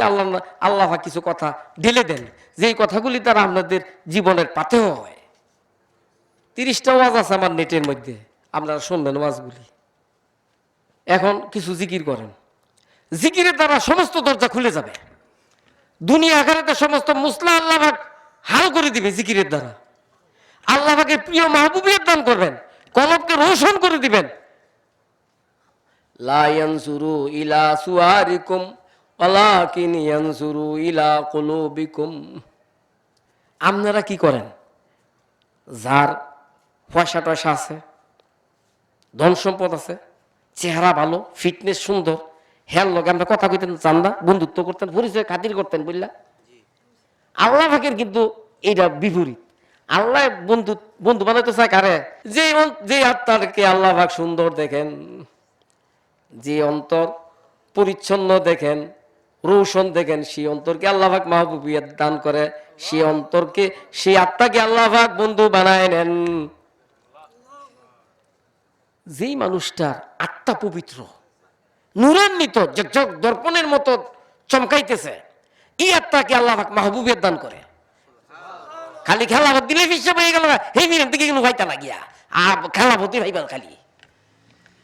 আল্লাহ কিছু কথা ঢেলে দেন, যেই কথাগুলি দ্বারা আপনাদের জীবনের পাথেয় হয়। 30টা ওয়াজ আছে আমার নেটের মধ্যে, আপনারা শুনবেন ওয়াজগুলি। এখন কিছু জিকির করেন, জিকিরের দ্বারা সমস্ত দরজা খুলে যাবে। দুনিয়া আখিরাতে সমস্ত মুসলা আল্লাহ হাল করে দিবে জিকিরের দ্বারা। আল্লাহ পাকের প্রিয় মাহবুবিয়ত দান করবেন, কলবকে রোশন করে দিবেন। লা ইয়ানসুরু ইলা সুয়ারিকুম ওয়ালাকিন ইয়ানসুরু ইলা কুলুবিকুম। আপনারা কি করেন? যার পয়সা টয়সা আছে, ধন সম্পদ আছে, চেহারা ভালো, ফিটনেস সুন্দর, হ্যাঁ লোক আমরা কথা কইতেন চান না, বন্ধুত্ব করতেন, পরিচয় খাতির করতেন বুঝলা। আল্লাহ পাকের কিন্তু এইটা বিপরীত। আল্লাহ বন্ধু বানাইতে চায় কারে? যে আত্মাকে আল্লাহ পাক সুন্দর দেখেন, যে অন্তর পরিচ্ছন্ন দেখেন, রৌশন দেখেন, সেই অন্তরকে আল্লাহ পাক মাহবুবিয়ত দান করে। সেই অন্তরকে, সেই আত্মাকে আল্লাহ পাক বন্ধু বানায় নেন। যেই মানুষটার আত্মা পবিত্র, নূরান্বিত, ঝকঝক দর্পণের মতো চমকাইতেছে, এই আত্মাকে আল্লাহ পাক মাহবুবিয়ত দান করে। খালি খেলাফত দিলে হিসাব হয়ে গেল, এই মিরাম থেকে কোনো ভাইতা লাগিয়া আর খেলাফতি ভাইবার খালি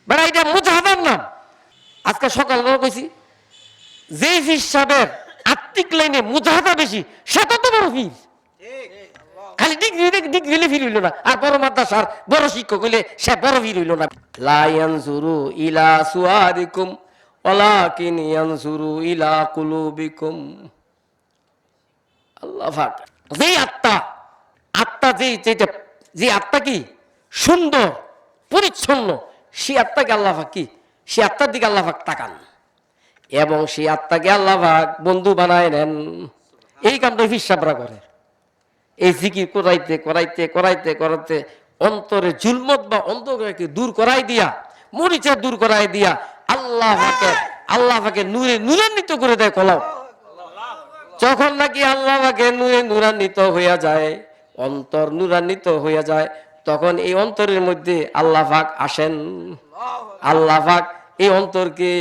বেড়া, এটা মুজাহাদার নাম। আজকে সকাল কইছি, যে হিসাবের আত্মিক লাইনে মুজাহাদা বেশি, সে তত বড় ফির। খালি ডিগ্রি ফির হইল না, আর বড় মাদ্রাসার বড় শিক্ষক হইলে সে বড় ফির হইল না। লা ইয়ানজুরু ইলা সুয়ারিকুম ওয়ালাকিন ইয়ানজুরু ইলা কুলুবিকুম। আল্লাহ পাক যে আত্মা যে আত্মা কি সুন্দর পরিচ্ছন্ন, সেই আত্মাকে আল্লাহ পাক কি, সেই আত্মার দিকে আল্লাহ পাক তাকান এবং সেই আত্মাকে আল্লাহ পাক বন্ধু বানায় নেন। এই কামটা হিসাবরা করে। এই জিকির করাইতে করাইতে করাইতে করাইতে অন্তরে জুলমত বা অন্ধকারকে দূর করাই দিয়া, মরিচা দূর করাই দিয়া আল্লাহ পাকে নূরে নূরান্বিত করে দেয় কলব। যখন নাকি আল্লাহ পাকে নূরে নূরান্বিত হইয়া যায়, অন্তর নূরান্বিত হইয়া যায়, তখন এই অন্তরের মধ্যে আল্লাহ পাক আসেন। আল্লাহ পাক এই অন্তরকে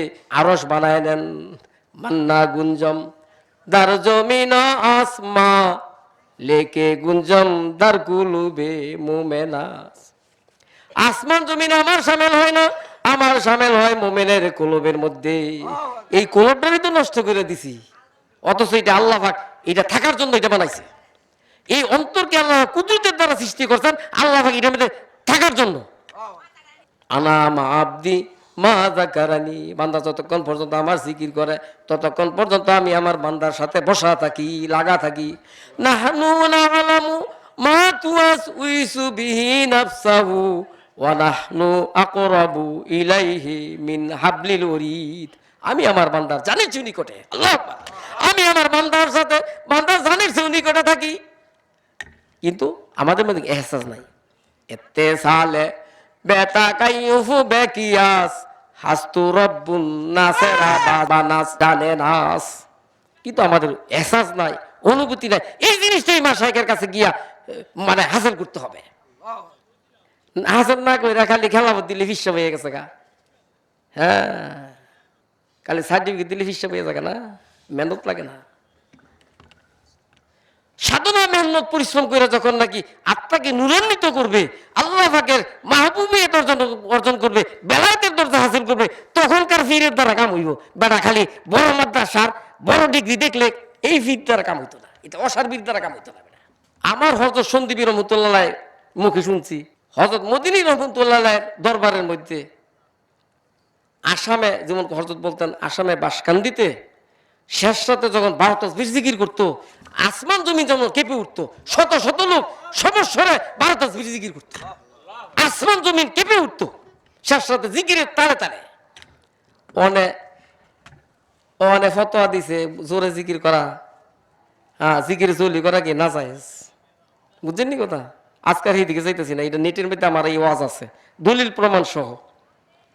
আরশ বানায় নেন। মান্না গুঞ্জম দার জমিন আসমা লেকে গুঞ্জম দার কুলুবে মুমেনাস। আসমান জমিন আমার সামিল হয় না, আমার সামিল হয় মোমেনের কলবের মধ্যে। এই কলবটারই তো নষ্ট করে দিছি, অথচ এটা আল্লাহ পাক এটা থাকার জন্য এটা বানাইছে। এই অন্তরকে আল্লাহ কুদরতের দ্বারা সৃষ্টি করছেন, আল্লাহ পাক এটার মধ্যে থাকার জন্য। আনা মা আব্দি মা যাকারানি, বান্দা যতক্ষণ পর্যন্ত আমার জিকির করে ততক্ষণ পর্যন্ত আমি আমার বান্দার সাথে বসা থাকি, লাগা থাকি। নাহনু নাআলামু মা তুওয়াসউইসু বিহি নাফসাহু ওয়া নাহনু আকরাবু ইলাইহি মিন হাবলিল ওয়ারিদ। আমি আমার বান্দার জানের চেয়ে নিকটে, আল্লাহ আকবার, আমি আমার বান্দার সাথে বান্দার জানের চেয়ে নিকটে থাকি, কিন্তু আমাদের মধ্যে এহসাস নাই। এতে সালে বেতা কাইয়ুফু বেকিয়াস হাস্তু রব্বুন নাসেরা বাবা নাস জানে নাস। কিন্তু আমাদের এহসাস নাই, অনুভূতি নাই। এই জিনিসটাই মাশায়েখের কাছে গিয়া মানে হাসিল করতে হবে। হাসিল না করে খালি খেলাফত দিলে হিসাব হয়ে গেছে গা। হ্যাঁ, খালি সার্টিফিকেট দিলে হিসাব হয়ে যাবে না, মেহনত লাগে না। সাধনা মেহনত পরিশ্রম করে যখন নাকি আত্মাকে নুরান্বিত করবে, আল্লাহ পাকের মাহবুবিয়ত অর্জন করবে, বেলায়েতের দরজা হাসিল করবে, তখনকার ফিরের দ্বারা কাম হইব। বেটা খালি বড় মাদ্রাসার বড় ডিগ্রি দেখলে এই ফির দ্বারা কাম হইতো না, এটা অসারবির দ্বারা কাম হইতো না। আমার হযরত সন্দীপী রহমতুল্লাহ মুখে শুনছি, হযরত মদিনী রহমতুল্লাহ দরবারের মধ্যে আসামে, যেমন হযরত বলতেন আসামে বাসকান্দিতে শেষ রাতে যখন 12 তাসবিহ জিকির করতো, আসমান জমি যেমন কেঁপে উঠতো, শত শত লোক সমস্বরে 12 তাসবিহ জিকির করতো, আসমান জমিন কেঁপে উঠতো শেষ রাতে জিকিরের তালে তালে। অনে ফতোয়া দিছে জোরে জিকির করা, হ্যাঁ জিকির জলি করা কি না জায়েজ, বুঝছেন নি কথা? আজকাল এই দিকে যাইতেছি না, এটা নেটের মধ্যে আমার এই ওয়াজ আছে দলিল প্রমাণ সহ।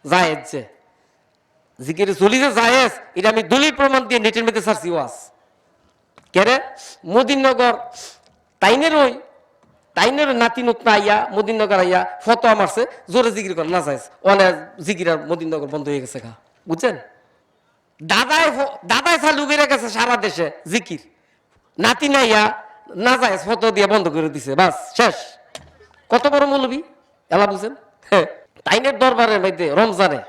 জায়েজ যে জিকির জলি যে জায়েজ, এটা আমি দলিল প্রমাণ দিয়ে নেটের মধ্যে ছাড়ছি ওয়াজ। কেরে মদিননগর তাইনের নাতি নতুন আইয়া মদিননগর আইয়া ফতোয়া মারছে জোরে জিকির করে না জায়েজ। অনেক জিকির আর মদিননগর বন্ধ হয়ে গেছে গা, বুঝছেন? দাদাই চালু করে গেছে সারা দেশে জিকির, নাতি নাইয়া না যায় ফটো দিয়ে বন্ধ করে দিছে, বাস শেষ। কত বড় মৌলবি এলা, বুঝেন? তাইনের দরবারের মধ্যে রমজানে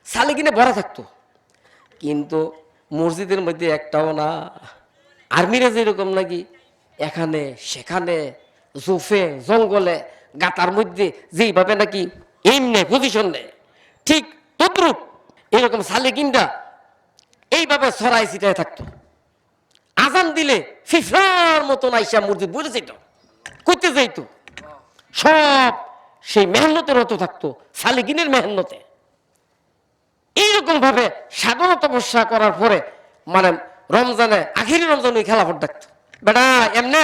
সালে কিনে ভরা থাকতো, কিন্তু মসজিদের মধ্যে একটাও না। আর্মিরা যেরকম নাকি এখানে সেখানে জোফে জঙ্গলে গাতার মধ্যে যেইভাবে নাকি এইম নেয়, পজিশন নেয়, ঠিক তদ্রুপ এরকম সালে কিনটা এইভাবে ছড়াই ছিটায় থাকতো। আজান দিলে ফিফার মতন আইসা মসজিদ বলে যেত, করতে যাইতো, সব সেই মেহনতের মতো থাকতো, সালেকিনের মেহনতে। এইরকম ভাবে সাধনা তপস্যা করার পরে মানে রমজানে আখেরি রমজানে খেলাফত ডাকতো। বেটা এমনে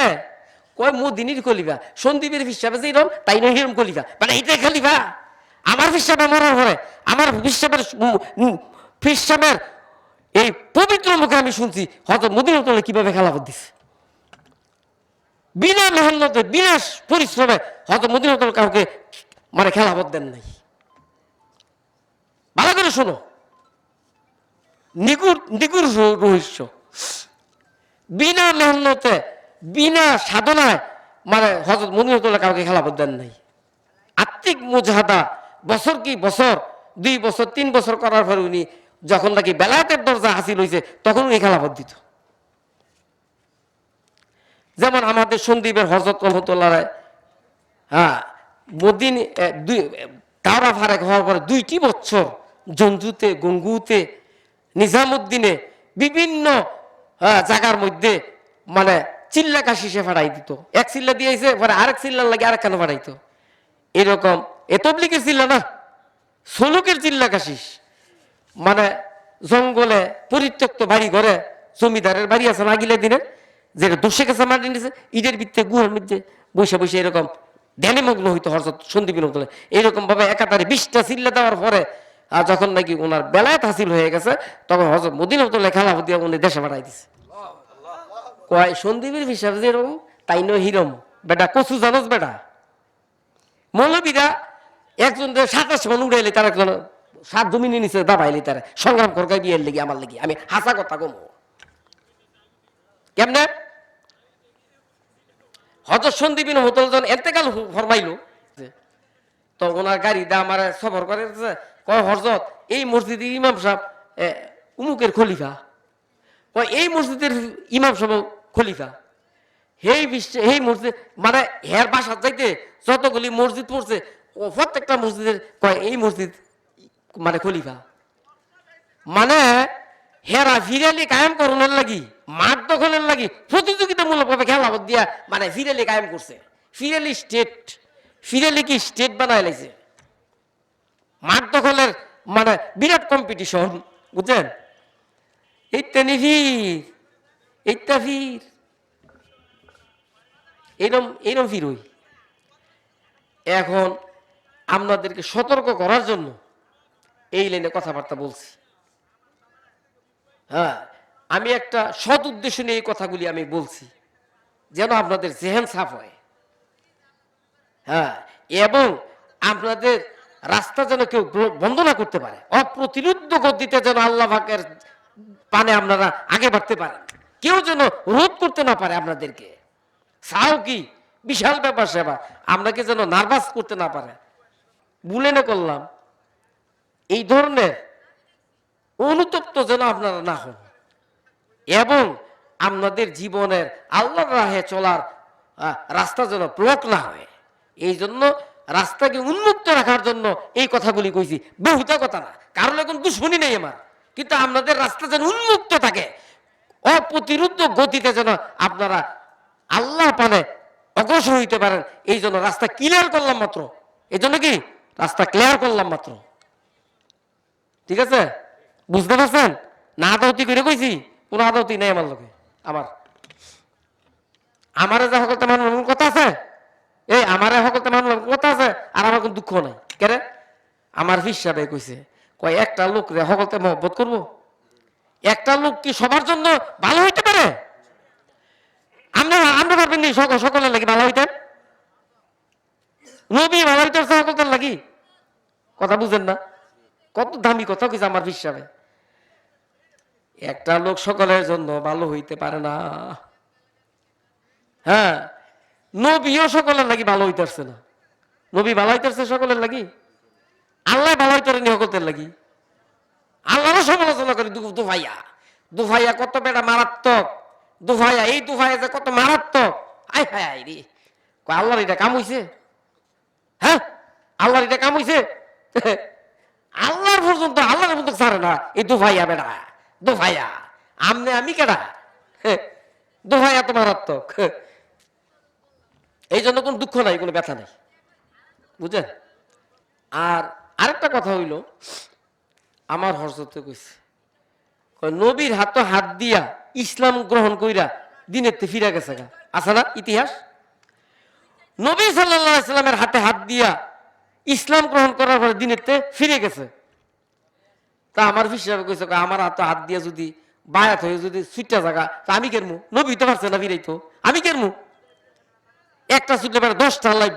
কয় মদিনীর খলিফা, সন্দীপের হিসাবে যে এরম তাই নয় হিরম খলিফা, বেটা এটাই খলিফা। আমার হিসাবে মরার পরে আমার হিসাবের এই পবিত্র মুখে আমি শুনছি হয়তো মদিনা কিভাবে খেলাফত দিচ্ছে, বিনা মেহনতে বিনা পরিশ্রমে হয়তো মদিনা কাউকে মানে খেলাফত দেন নাই। ভালো করে শোনো, নিগুর নিগুর রহস্য। বিনা মেহনতে বিনা সাধনায় মানে হযরত মদিনা কাউকে খেলাফত দেন নাই। আত্মিক মুজাহাদা বছর কি বছর, 2 বছর 3 বছর করার পর উনি যখন নাকি বেলায়েতের দরজা হাসিল হয়েছে তখন উনি খেলাফত দিত। যেমন আমাদের সন্দীপের হযরত রহমতুল্লাহ হ্যাঁ মদিন দাওরা ফারেক হওয়ার পরে 2টি বছর জঞ্জুতে গঙ্গুতে নিজামুদ্দিনে বিভিন্ন জায়গার মধ্যে মানে চিল্লা কাশি সে ফাড়াই দিত। এক চিল্লা দিয়েছে পরে আরেক চিল্লার লাগে আরেক কেন ফাড়াইতো। এরকম এতবলিকের চিল্লা না, সলুকের চিল্লা কাশিস মানে জঙ্গলে পরিত্যক্ত বাড়ি ঘরে, জমিদারের বাড়ি আছে না আগিলে দিনের, যেটা দোষে গেছে মাটি নিছে ইটের ভিত্তে গুহার মধ্যে বসে বসে এরকম ধ্যানে মগ্ন হইতো হযরত সন্দীপ রহমতুল্লাহ। এরকম ভাবে একাধারে 20টা চিল্লা দেওয়ার পরে যখন নাকি ওনার বেলায়েত হাসিল হয়ে গেছে তখন হযরত মদিনা রহমতুল্লাহ খেলাফত দিয়ে উনি দেশে পাঠাই দিছে। কয় সন্দীপের হিসাবে যেরকম তাই নয় হিরম। বেটা কচু জানোস বেটা, মৌলবীরা একজন 27 মন উড়াইলে তার একজন 7 জমিনে নিচে দাবাইলে তারা সংগ্রাম করকাই বিয়ের লেগে আমার লেগে। আমি হাসা কথা কমো কেমনে হযরত সন্দীপ রহমতুল্লাহ যখন এতেকাল ফরমাইল তো ওনার গাড়িটা আমার সফর করে কয় হযরত এই মসজিদের ইমাম সাহেব উমুকের খলিফা, কয় এই মসজিদের ইমাম সাহেব খলিফা। এই মসজিদ মানে হের বাসার যাইতে যতগুলি মসজিদ পড়ছে ও প্রত্যেকটা মসজিদের কয় এই মসজিদ মানে খলিফা। মানে হেরা ফিরালি কায়েম করণের লাগি, মাঠ দখলের লাগি প্রতিযোগিতামূলক ভাবে খেলাফত দিয়া মানে ফিরালি কায়েম করছে। ফিরালি কি স্টেট বানায় লাইছে, মাঠ দখলের মানে বিরাট কম্পিটিশন, বুঝছেন? এইটা ফির এরম ফির হই। এখন আপনাদেরকে সতর্ক করার জন্য এই লাইনে কথাবার্তা বলছি। হ্যাঁ, আমি একটা সৎ উদ্দেশ্য নিয়ে এই কথাগুলি আমি বলছি, যেন আপনাদের জেহেন সাফ হয়। হ্যাঁ, এবং আপনাদের রাস্তা যেন কেউ বন্ধ না করতে পারে, অপ্রতিরোধ্য গতিতে যেন আল্লাহ পাকের পানে আপনারা আগে বাড়তে পারেন, কেউ যেন রোধ করতে না পারে আপনাদেরকে। চাও কি বিশাল ব্যাপার সেবা, আপনাকে যেন নার্ভাস করতে না পারে। ভুলে না করলাম এই ধরনের অনুতপ্ত যেন আপনারা না হন, এবং আপনাদের জীবনের আল্লাহর রাহে চলার রাস্তা যেন ব্লক না হয়। এই জন্য রাস্তাকে উন্মুক্ত রাখার জন্য এই কথাগুলি কইছি, বহুতা কথা না, কারণ এখন দুশ্মনী নেই আমার, কিন্তু আপনাদের রাস্তা যেন উন্মুক্ত থাকে, অপ্রতিরোধ্য গতিতে যেন আপনারা আল্লাহ পানে অগ্রসর হইতে পারেন। এই জন্য রাস্তা ক্লিয়ার করলাম মাত্র, এই জন্য কি রাস্তা ক্লিয়ার করলাম মাত্র। ঠিক আছে, বুঝতে পারছেন? না আদাউতি করে কইছি, কোন আদাউতি নেই আমার লোকে। আমারে যা সকলতে মানুষ কথা আছে, এই আমারে সকলতে মানুষ কথা আছে, আর আমার কোন দুঃখ নাই। কেন? আমার হিসাবে কইছে, কয় একটা লোক রে সকলতে মহব্বত করবো? একটা লোক কি সবার জন্য ভালো হইতে পারে? আমরা আমরা পারবেন নি সকলের লাগি ভালো হইতেন? নবী ভালো হইতে সকলদের লাগি? কথা বুঝেন না? কত দামি কথা কইছে আমার হিসাবে। একটা লোক সকলের জন্য ভালো হইতে পারে না। হ্যাঁ, নবীও সকলের লাগি ভালো হইতেছে না। নবী ভালো হইতেছে সকলের লাগি? আল্লাহ ভালো হইতেনি সকলের লাগি? আল্লাহরও সমালোচনা করি দুভাইয়া। দুভাইয়া কত বেটা মারাত্মক, দুভাইয়া এই দুভাইয়া যে কত মারাত্মক। আয় হায় আয় রে, আল্লাহর এটা কাম হইছে? হ্যাঁ, আল্লাহর এটা কাম হইছে? আল্লাহর পর্যন্ত আল্লাহর পর্যন্ত ছাড়ে না এই দুভাইয়া বেটা। দুভাইয়া আমনে আমি কেডা? দুভাইয়া তো মারাত্মক। এই জন্য কোনো দুঃখ নাই, কোনো ব্যথা নাই, বুঝলেন? আর আরেকটা কথা হইল, আমার হযরতে কইছে, নবীর হাত দিয়া ইসলাম গ্রহণ কইরা দিনের তে ফিরা গেছে গা, আছে না ইতিহাস? নবী সাল্লাল্লাহু আলাইহি সাল্লামের হাত দিয়া ইসলাম গ্রহণ করার পরে দিনের তে ফিরে গেছে। তা আমার হিসাবে কইছে, আমার হাত দিয়া যদি বায়াত হয়ে যদি সুইটা জায়গা, তা আমি কেরমু? নবী তো পারছে না ফিরাইতো, আমি কেরমু? একটা ছুটলে পারে 10টা আল্লাহ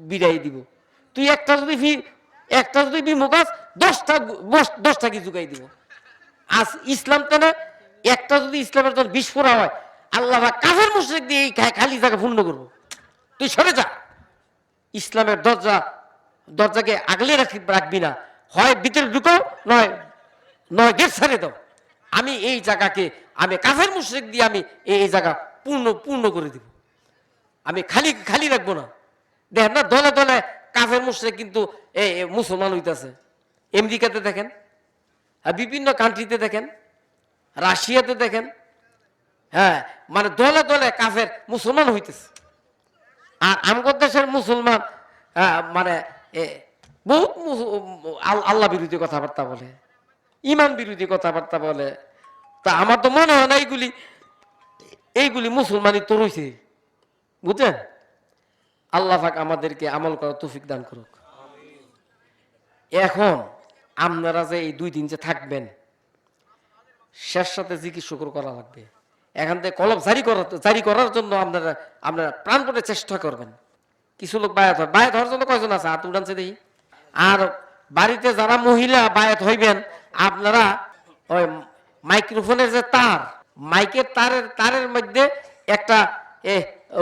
বিদায় দিব। তুই একটা যদি বিমুখাস 10টা কি জুগাই দিব। আজ ইসলাম তো না, একটা যদি ইসলামের জন্য বিস্ফোরা হয়, আল্লাহ কাফের মুশরিক দিয়ে এই খালি জায়গা পূর্ণ করবো। তুই সরে যা। ইসলামের দরজাকে আগলে রাখবি না, হয় ভিতরে ঢুকো, নয় গেট ছেড়ে দাও। আমি এই জায়গাকে আমি কাফের মুশরিক দিয়ে আমি এই জায়গা পূর্ণ করে দিব। আমি খালি রাখবো না। দেখেন না, দলে দলে কাফের মুশরিক কিন্তু মুসলমান হইতেছে। আমেরিকাতে দেখেন, বিভিন্ন কান্ট্রিতে দেখেন, রাশিয়াতে দেখেন। হ্যাঁ, মানে দলে দলে কাফের মুসলমান হইতেছে। আর আমগর দেশের মুসলমান মানে বহুত আল্লাহ বিরোধী কথাবার্তা বলে, ইমান বিরোধী কথাবার্তা বলে। তা আমার তো মনে হয় না এইগুলি মুসলমানই তো রয়েছে, বুঝছেন? আল্লাহ পাক আমাদেরকে আমল করার তৌফিক দান করুক। এখন আপনারা যে এই 2 দিন যে থাকবেন, শেষ সাথে জিকির শুকর করা লাগবে। এখান থেকে কলম জারি করার জন্য আপনারা প্রাণপণে চেষ্টা করবেন। কিছু লোক বায়াত হওয়ার জন্য কয়জন আছে? হাত উঠানছে দেখি। আর বাড়িতে যারা মহিলা বায়াত হইবেন, আপনারা ওই মাইক্রোফোনের যে মাইকের তারের মধ্যে একটা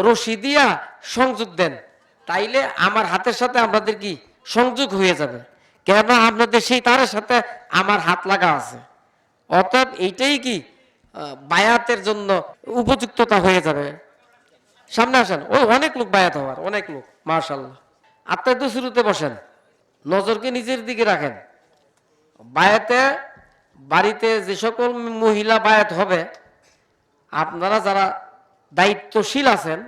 রশি দিয়া সংযোগ দেন, তাইলে আমার হাতের সাথে আপনাদের কি সংযোগ হয়ে যাবে। কেন? আপনাদের সেই তারের সাথে আমার হাত লাগা আছে। অর্থাৎ এইটাই কি বায়াতের জন্য উপযুক্ততা হয়ে যাবে। সামনে আসেন, অনেক লোক বায়াত হওয়ার, অনেক লোক, মাশাআল্লাহ। আপনার তো শুরুতে বসেন, নজরকে নিজের দিকে রাখেন। বাড়িতে যে সকল মহিলা বায়াত হবে, আপনারা যারা দায়িত্বশীল আছেন,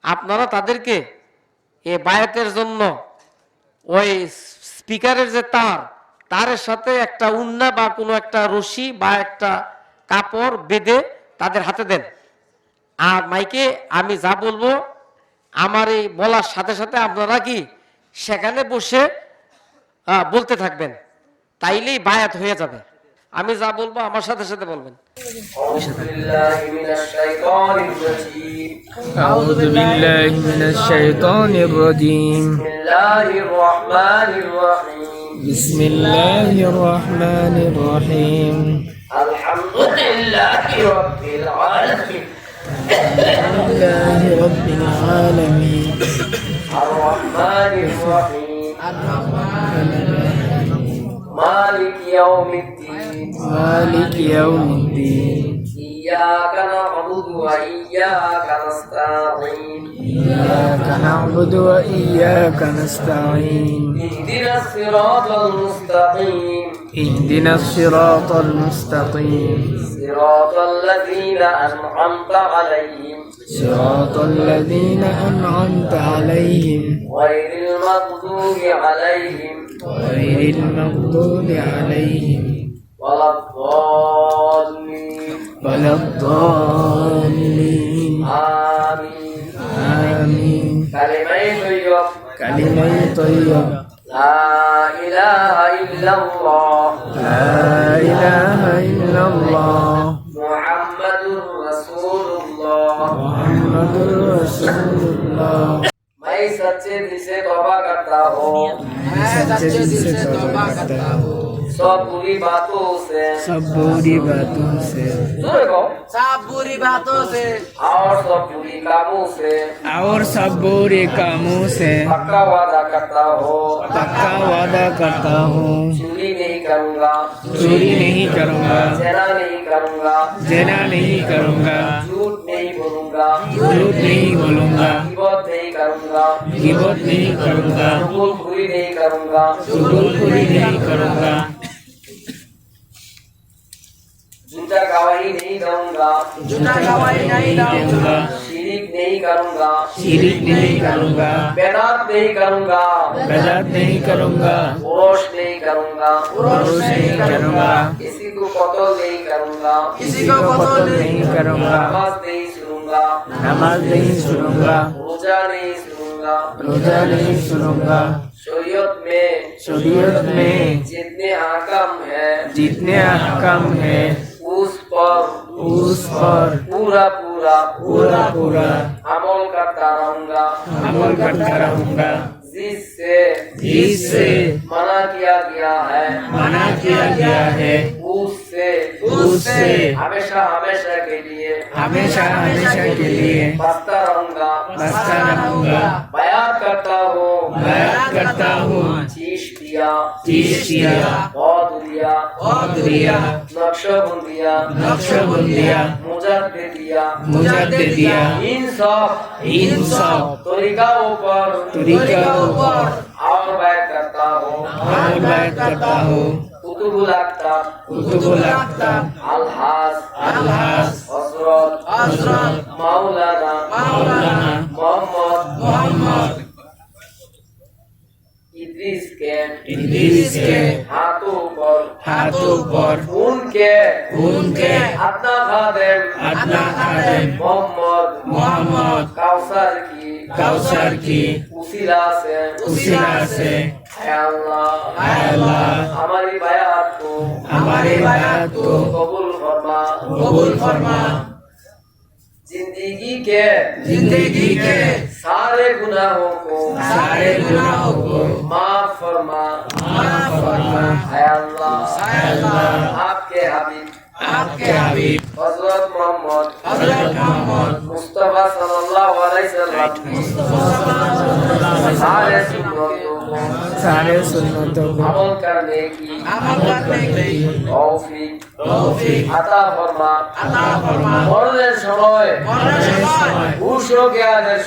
আপনারা তাদেরকে এই বায়াতের জন্য ওই স্পিকারের যে তারের সাথে একটা উন্না বা কোনো একটা রশি বা একটা কাপড় বেঁধে তাদের হাতে দেন। আর মাইকে আমি যা বলবো, আমার এই বলার সাথে সাথে আপনারা কি সেখানে বসে বলতে থাকবেন, তাইলেই বায়াত হয়ে যাবে। আমি যা বলবো আমার সাথে সাথে বলবেন। أعوذ بالله من الشيطان الرجيم بسم الله الرحمن الرحيم الحمد لله رب العالمين لله رب العالمين الرحمن الرحيم مالك يوم الدين مالك يوم الدين إياك نعبد وإياك نستعين إياك نعبد وإياك نستعين اهدنا الصراط المستقيم اهدنا الصراط المستقيم صراط الذين أنعمت عليهم صراط الذين أنعمت عليهم غير المغضوب عليهم غير المغضوب عليهم ولا الضالين ولا الضالين آمين آمين كلمة طيبة كلمة طيبة لا إله إلا الله لا إله إلا الله محمد رسول الله محمد رسول الله मैं सच्चे दिल से तौबा करता हूँ सच्चे दिल से तौबा करता हूँ सब बुरी बातों से सब बुरी बातों से जोरे को सब बुरी बातों से और सब बुरी कामों से और सब बुरे कामों से पक्का वादा करता हूँ पक्का वादा करता हूँ चोरी नहीं करूँगा चोरी नहीं करूँगा ज़िना नहीं करूँगा जना नहीं करूँगा झूठ नहीं बोलूँगा झूठ नहीं बोलूँगा गिबत नहीं करूँगा गिबत नहीं करूँगा चुगलखोरी नहीं करूँगा चुगलखोरी नहीं करूँगा झूठा गवाही नहीं दूंगा झूठा गवाही नहीं दूंगा शिरिक नहीं करूँगा शिरिक नहीं करूँगा बेदात नहीं करूँगा गलत नहीं करूँगा रोश नहीं करूँगा रोष नहीं करूँगा किसी को कत्ल नहीं करूँगा किसी को कत्ल नहीं करूँगा नमाज नहीं सुनूंगा नमाज नहीं सुनूंगा रोजा नहीं सुनूंगा रोजा नहीं सुनूंगा शरीयत में शरीयत में जितने हकम है जितने अहकाम है उस पर पूरा पूरा पूरा पूरा अमल करता रहूंगा अमल करता रहूंगा जिससे मना किया गया है मना किया गया है उससे हमेशा हमेशा के लिए हमेशा हमेशा के लिए बचता रहूंगा बचता रहूंगा बयान करता हूँ बयान करता हूँ चिश्तिया चिश्तिया कौदरिया कौदरिया नक्शबंदिया नक्शबंदिया मुजद्दिदिया मुजद्दिदिया इन सब तरीकाओं पर और बैठ करता हूँ और बैठ करता हूँ कुतुबुल अख्तार कुतुबुल अख्तार अलहास हजरत मौलाना मोहम्मद इद्रीस के हाथों पर उनके अपना खादेम मोहम्मद कौसर की उसीला से है अल्लाह हमारी बायात को कबूल फरमा जिंदगी के सारे गुनाहों को माफ फरमा है अल्लाह आपके हबीब हजरत मोहम्मद मुस्तफा सल्लल्लाहु अलैहि वसल्लम सारे सुन्नतों को अमल करने की तौफीक अता फरमा मरণের সময় হুশো জ্ঞানের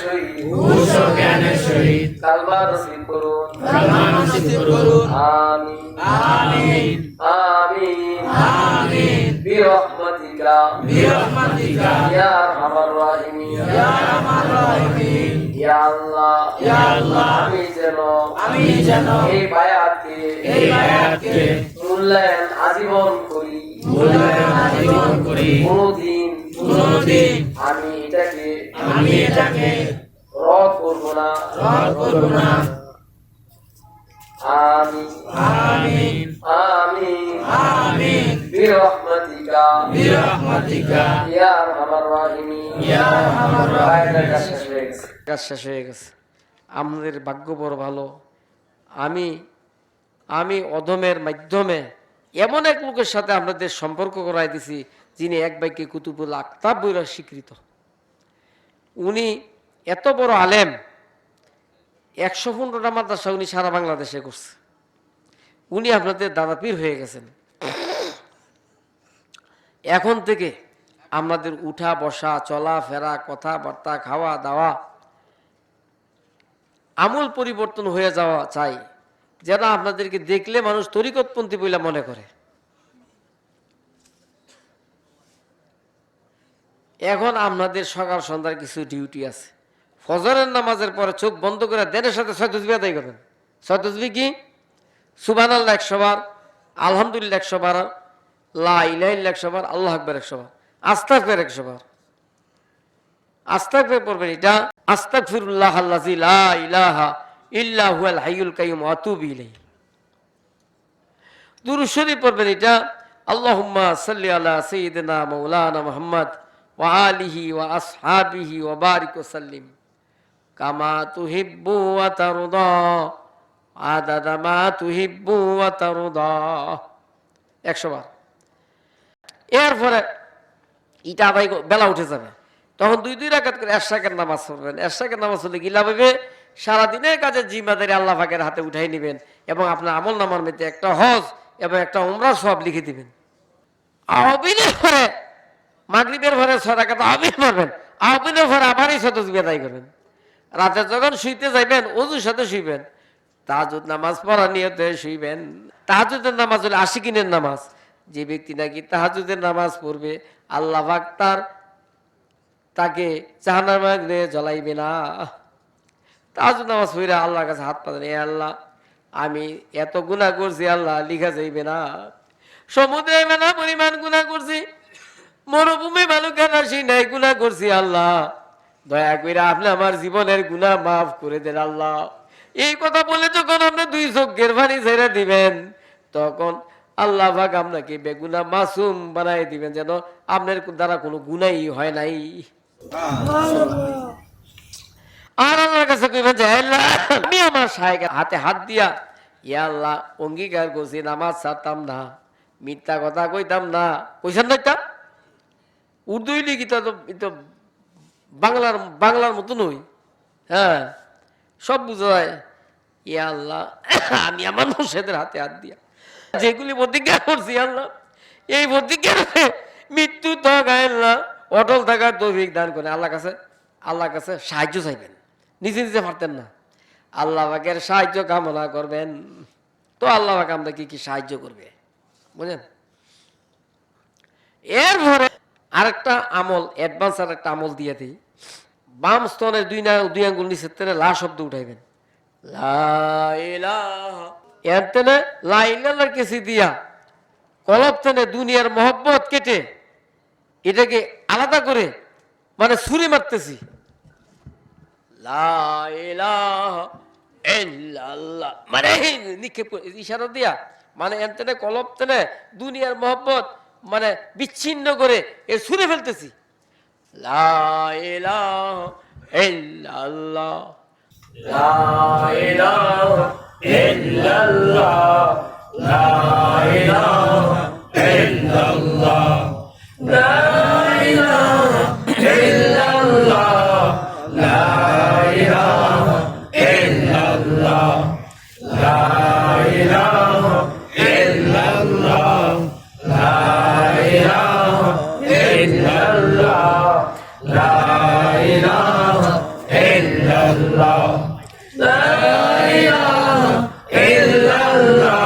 সহিত কালমা নসিব করুন আমিন বিরহমাতিকা ইয়া আরহামার রাহিমিন ইয়া আল্লাহ আমি যেন এই বায়াতকে মূল্যায়ন আজীবন করি কোনদিন আমি এটাকে রদ করব না آمين آمين آمين آمين برحمتك برحمتك يا أرحم الراحمين يا أرحم الراحمين কাজ শেষ হয়ে গেছে। আমাদের ভাগ্য বড় ভালো। আমি অধমের মাধ্যমে এমন এক লোকের সাথে আপনাদের সম্পর্ক করাই দিছি, যিনি এক বাক্যে কুতুবুল আকতাব বইরা স্বীকৃত। উনি এত বড় আলেম, 115টা মাদ্রাসা উনি সারা বাংলাদেশে করছে। উনি আপনাদের দাদা পীর হয়ে গেছেন। এখন থেকে আমাদের উঠা বসা, চলা ফেরা, কথাবার্তা, খাওয়া দাওয়া আমূল পরিবর্তন হয়ে যাওয়া চাই, যেন আপনাদেরকে দেখলে মানুষ তরিকতপন্থী বলে মনে করে। এখন আপনাদের সকাল সন্ধ্যার কিছু ডিউটি আছে। ফজরের নামাজের পরে চোখ বন্ধ করে দেনের সাথে 6 তাসবিহ আদায় করবেন। 6 তাসবিহ কি? সুবহানাল্লাহ 100 বার, আলহামদুলিল্লাহ 100 বার, লা ইলাহা ইল্লাল্লাহ 100 বার, আল্লাহু আকবার 100 বার, আস্তাগফির 100 বার। আস্তাগফির পড়বেন এটা, আস্তাগফিরুল্লাহ আল্লাযী লা ইলাহা ইল্লা হুয়াল হাইয়ুল কাইয়্যুম ওয়া আতুবু ইলাইহি। দুরূদ শরীফ পড়বেন এটা, আল্লাহুম্মা সাল্লি আলা সাইয়্যিদিনা মাওলানা মুহাম্মদ ওয়া আলিহি ওয়া আসহাবিহি ওয়া বারিক ওয়া সাল্লিম কামা তুহিব্বু ওয়া তারদা আদাদা মা তুহিব্বু ওয়া তারদা 100 বার। এরপরে এটা আদায় বেলা উঠে যাবে, তখন 2 রাকাত করে এশরাকের নামাজ পড়বেন। এশরাকের নামাজ পড়লে কি লাভ হবে? সারাদিনের কাজের জিম্মাদারি আল্লাহ পাকের হাতে উঠাই নেবেন এবং আপনার আমল নামার মধ্যে একটা হজ এবং একটা উমরা সব লিখে দিবেন। আহবিনের পরে মাগরিবের পরে 6 রাকাত আহবিন পড়বেন। আহবিনের পরে আবারই 6 তাসবিহ আদায় করবেন। রাতে যখন শুইতে যাইবেন ওযুর সাথে শুইবেন, তাহাজ্জুদ নামাজ পড়া নিয়তে শুইবেন। তাহাজ্জুদের নামাজ হলো আশিকিনের নামাজ। যে ব্যক্তি নাকি তাহাজ্জুদের নামাজ পড়বে, আল্লাহ পাক তাকে জাহান্নামে আগুনে জ্বলাইবে না। তাহাজ্জুদ নামাজ পড়ে আল্লাহর কাছে হাত পাতেন, এ আল্লাহ আমি এত গুনাহ করছি, আল্লাহ লিখা যাইবে না। সমুদ্রে মেলা পরিমাণ গুনাহ করছি, মরুভূমি বালুকা রাশি নাই গুনাহ করছি, আল্লাহ দয়া করে আপনি আমার জীবনের গুনাহ মাফ করে দেন আল্লাহ। এই কথা বলে যখন আপনি 2 চোখের পানি ছেড়ে দিবেন, তখন আল্লাহ পাক আপনাকে বেগুনাহ মাসুম বানাই দিবেন, যেন আপনার দ্বারা কোনো গুনাহই হয় নাই। আর আল্লাহর কাছে কইবেন যে আল্লাহ আমি আমার শায়েখের হাতে হাত দিয়া ইয়া আল্লাহ অঙ্গীকার করছি নামাজ ছাড়তাম না, মিথ্যা কথা কইতাম না। কইছেন না? এটা উর্দুই লিখিত, তো বাংলার মতো নই। হ্যাঁ, সব বুঝা যায়। ইয়া আল্লাহ আমি আমার মুর্শিদের হাতে হাত দিয়া যেগুলি প্রতিজ্ঞা করছি, আল্লাহ এই প্রতিজ্ঞার মৃত্যু তক আল্লাহ অটল থাকার তৌফিক দান করে। আল্লাহর কাছে সাহায্য চাইবেন, নিজে নিজে পারতেন না, আল্লাহ পাকের সাহায্য কামনা করবেন। তো আল্লাহ পাক আপনাকে কি সাহায্য করবে, বুঝলেন? এরপরে আরেকটা আমল, অ্যাডভান্স আর একটা আমল দিয়ে দিই। বাম স্তনের 2 আঙ্গুল নিচের তেনে লা শব্দ উঠাইবেন। লা ইলাহা, এর তেনে লা ইলাহার কেসি দিয়া কলব তেনে দুনিয়ার মহব্বত কেটে এটাকে আলাদা করে মানে ছুরি মারতেছি। লা ইলাহা ইল্লাল্লাহ মানে নিক্ষেপ ইশারা দিয়া, মানে এর তেনে কলব তেনে দুনিয়ার মহব্বত মানে বিচ্ছিন্ন করে এর ছুঁড়ে ফেলতেছি। লা ইলাহা ইল্লাল্লাহ, লা ইলাহা ইল্লাল্লাহ, লা ইলাহা ইল্লাল্লাহ, লা ইলাহা ইল্লাল্লাহ, লা ইলাহা ইল্লাল্লাহ, লা ইলাহা ইল্লাল্লাহ, লা ইলাহা ইল্লাল্লাহ, লা ইলাহা ইল্লাল্লাহ, লা ইলাহা ইল্লাল্লাহ,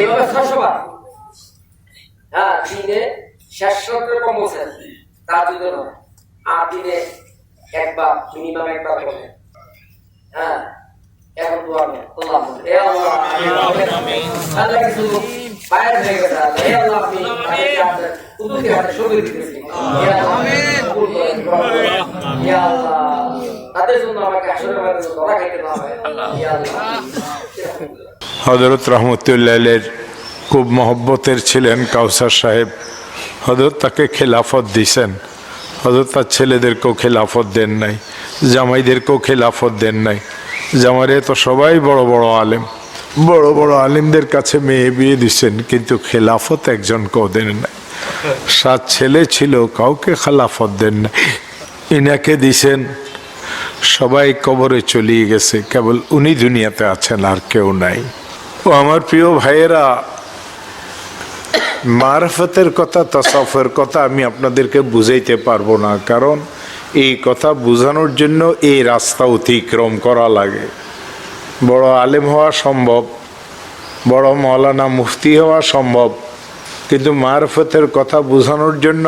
এভাবে 600 বার হ্যাঁ দিনে 600 রকম বলছেন তা যদি নয় আর দিনে একবার মিনিমাম একবার বলেন হ্যাঁ এখন দোয়া নেই আল্লাহ আল্লাহ কিছু বাইরে থেকে গেছে আল্লাহ হে আল্লাহ আপনি তাদের কুদরতি হাতে শরীর দিতেছি ইয়া আমিন ইয়া আল্লাহ তাদের জন্য আমাকে আসলে আমাদের জন্য দোয়া খাইতে না হয় ইয়া আল্লাহ হযরত রহমতুল্লাহের খুব মহব্বতের ছিলেন কাউসার সাহেব। হযরত তাকে খেলাফত দিয়েছেন। হযরত তার ছেলেদেরকেও খেলাফত দেন নাই, জামাইদেরকেও খেলাফত দেন নাই। জামাইরে তো সবাই বড় বড় আলেম, বড় বড় আলেমদের কাছে মেয়ে বিয়ে দিচ্ছেন, কিন্তু খেলাফত একজনকেও দেন নাই। 7 ছেলে ছিল, কাউকে খেলাফত দেন নাই। ইনাকে দিছেন, সবাই কবরে চলিয়ে গেছে, কেবল উনি দুনিয়াতে আছেন, আর কেউ নাই। ও আমার প্রিয় ভাইয়েরা, মারফতের কথা, তাসাউফের কথা আমি আপনাদেরকে বুঝাইতে পারবো না, কারণ এই কথা বোঝানোর জন্য এই রাস্তা অতিক্রম করা লাগে। বড় আলেম হওয়া সম্ভব, বড় মৌলানা মুফতি হওয়া সম্ভব, কিন্তু মারফতের কথা বোঝানোর জন্য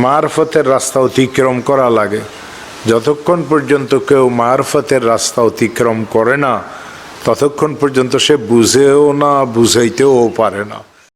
মারফতের রাস্তা অতিক্রম করা লাগে। যতক্ষণ পর্যন্ত কেউ মারফতের রাস্তা অতিক্রম করে না, ততক্ষণ পর্যন্ত সে বুঝেও না, বুঝাইতেও পারে না।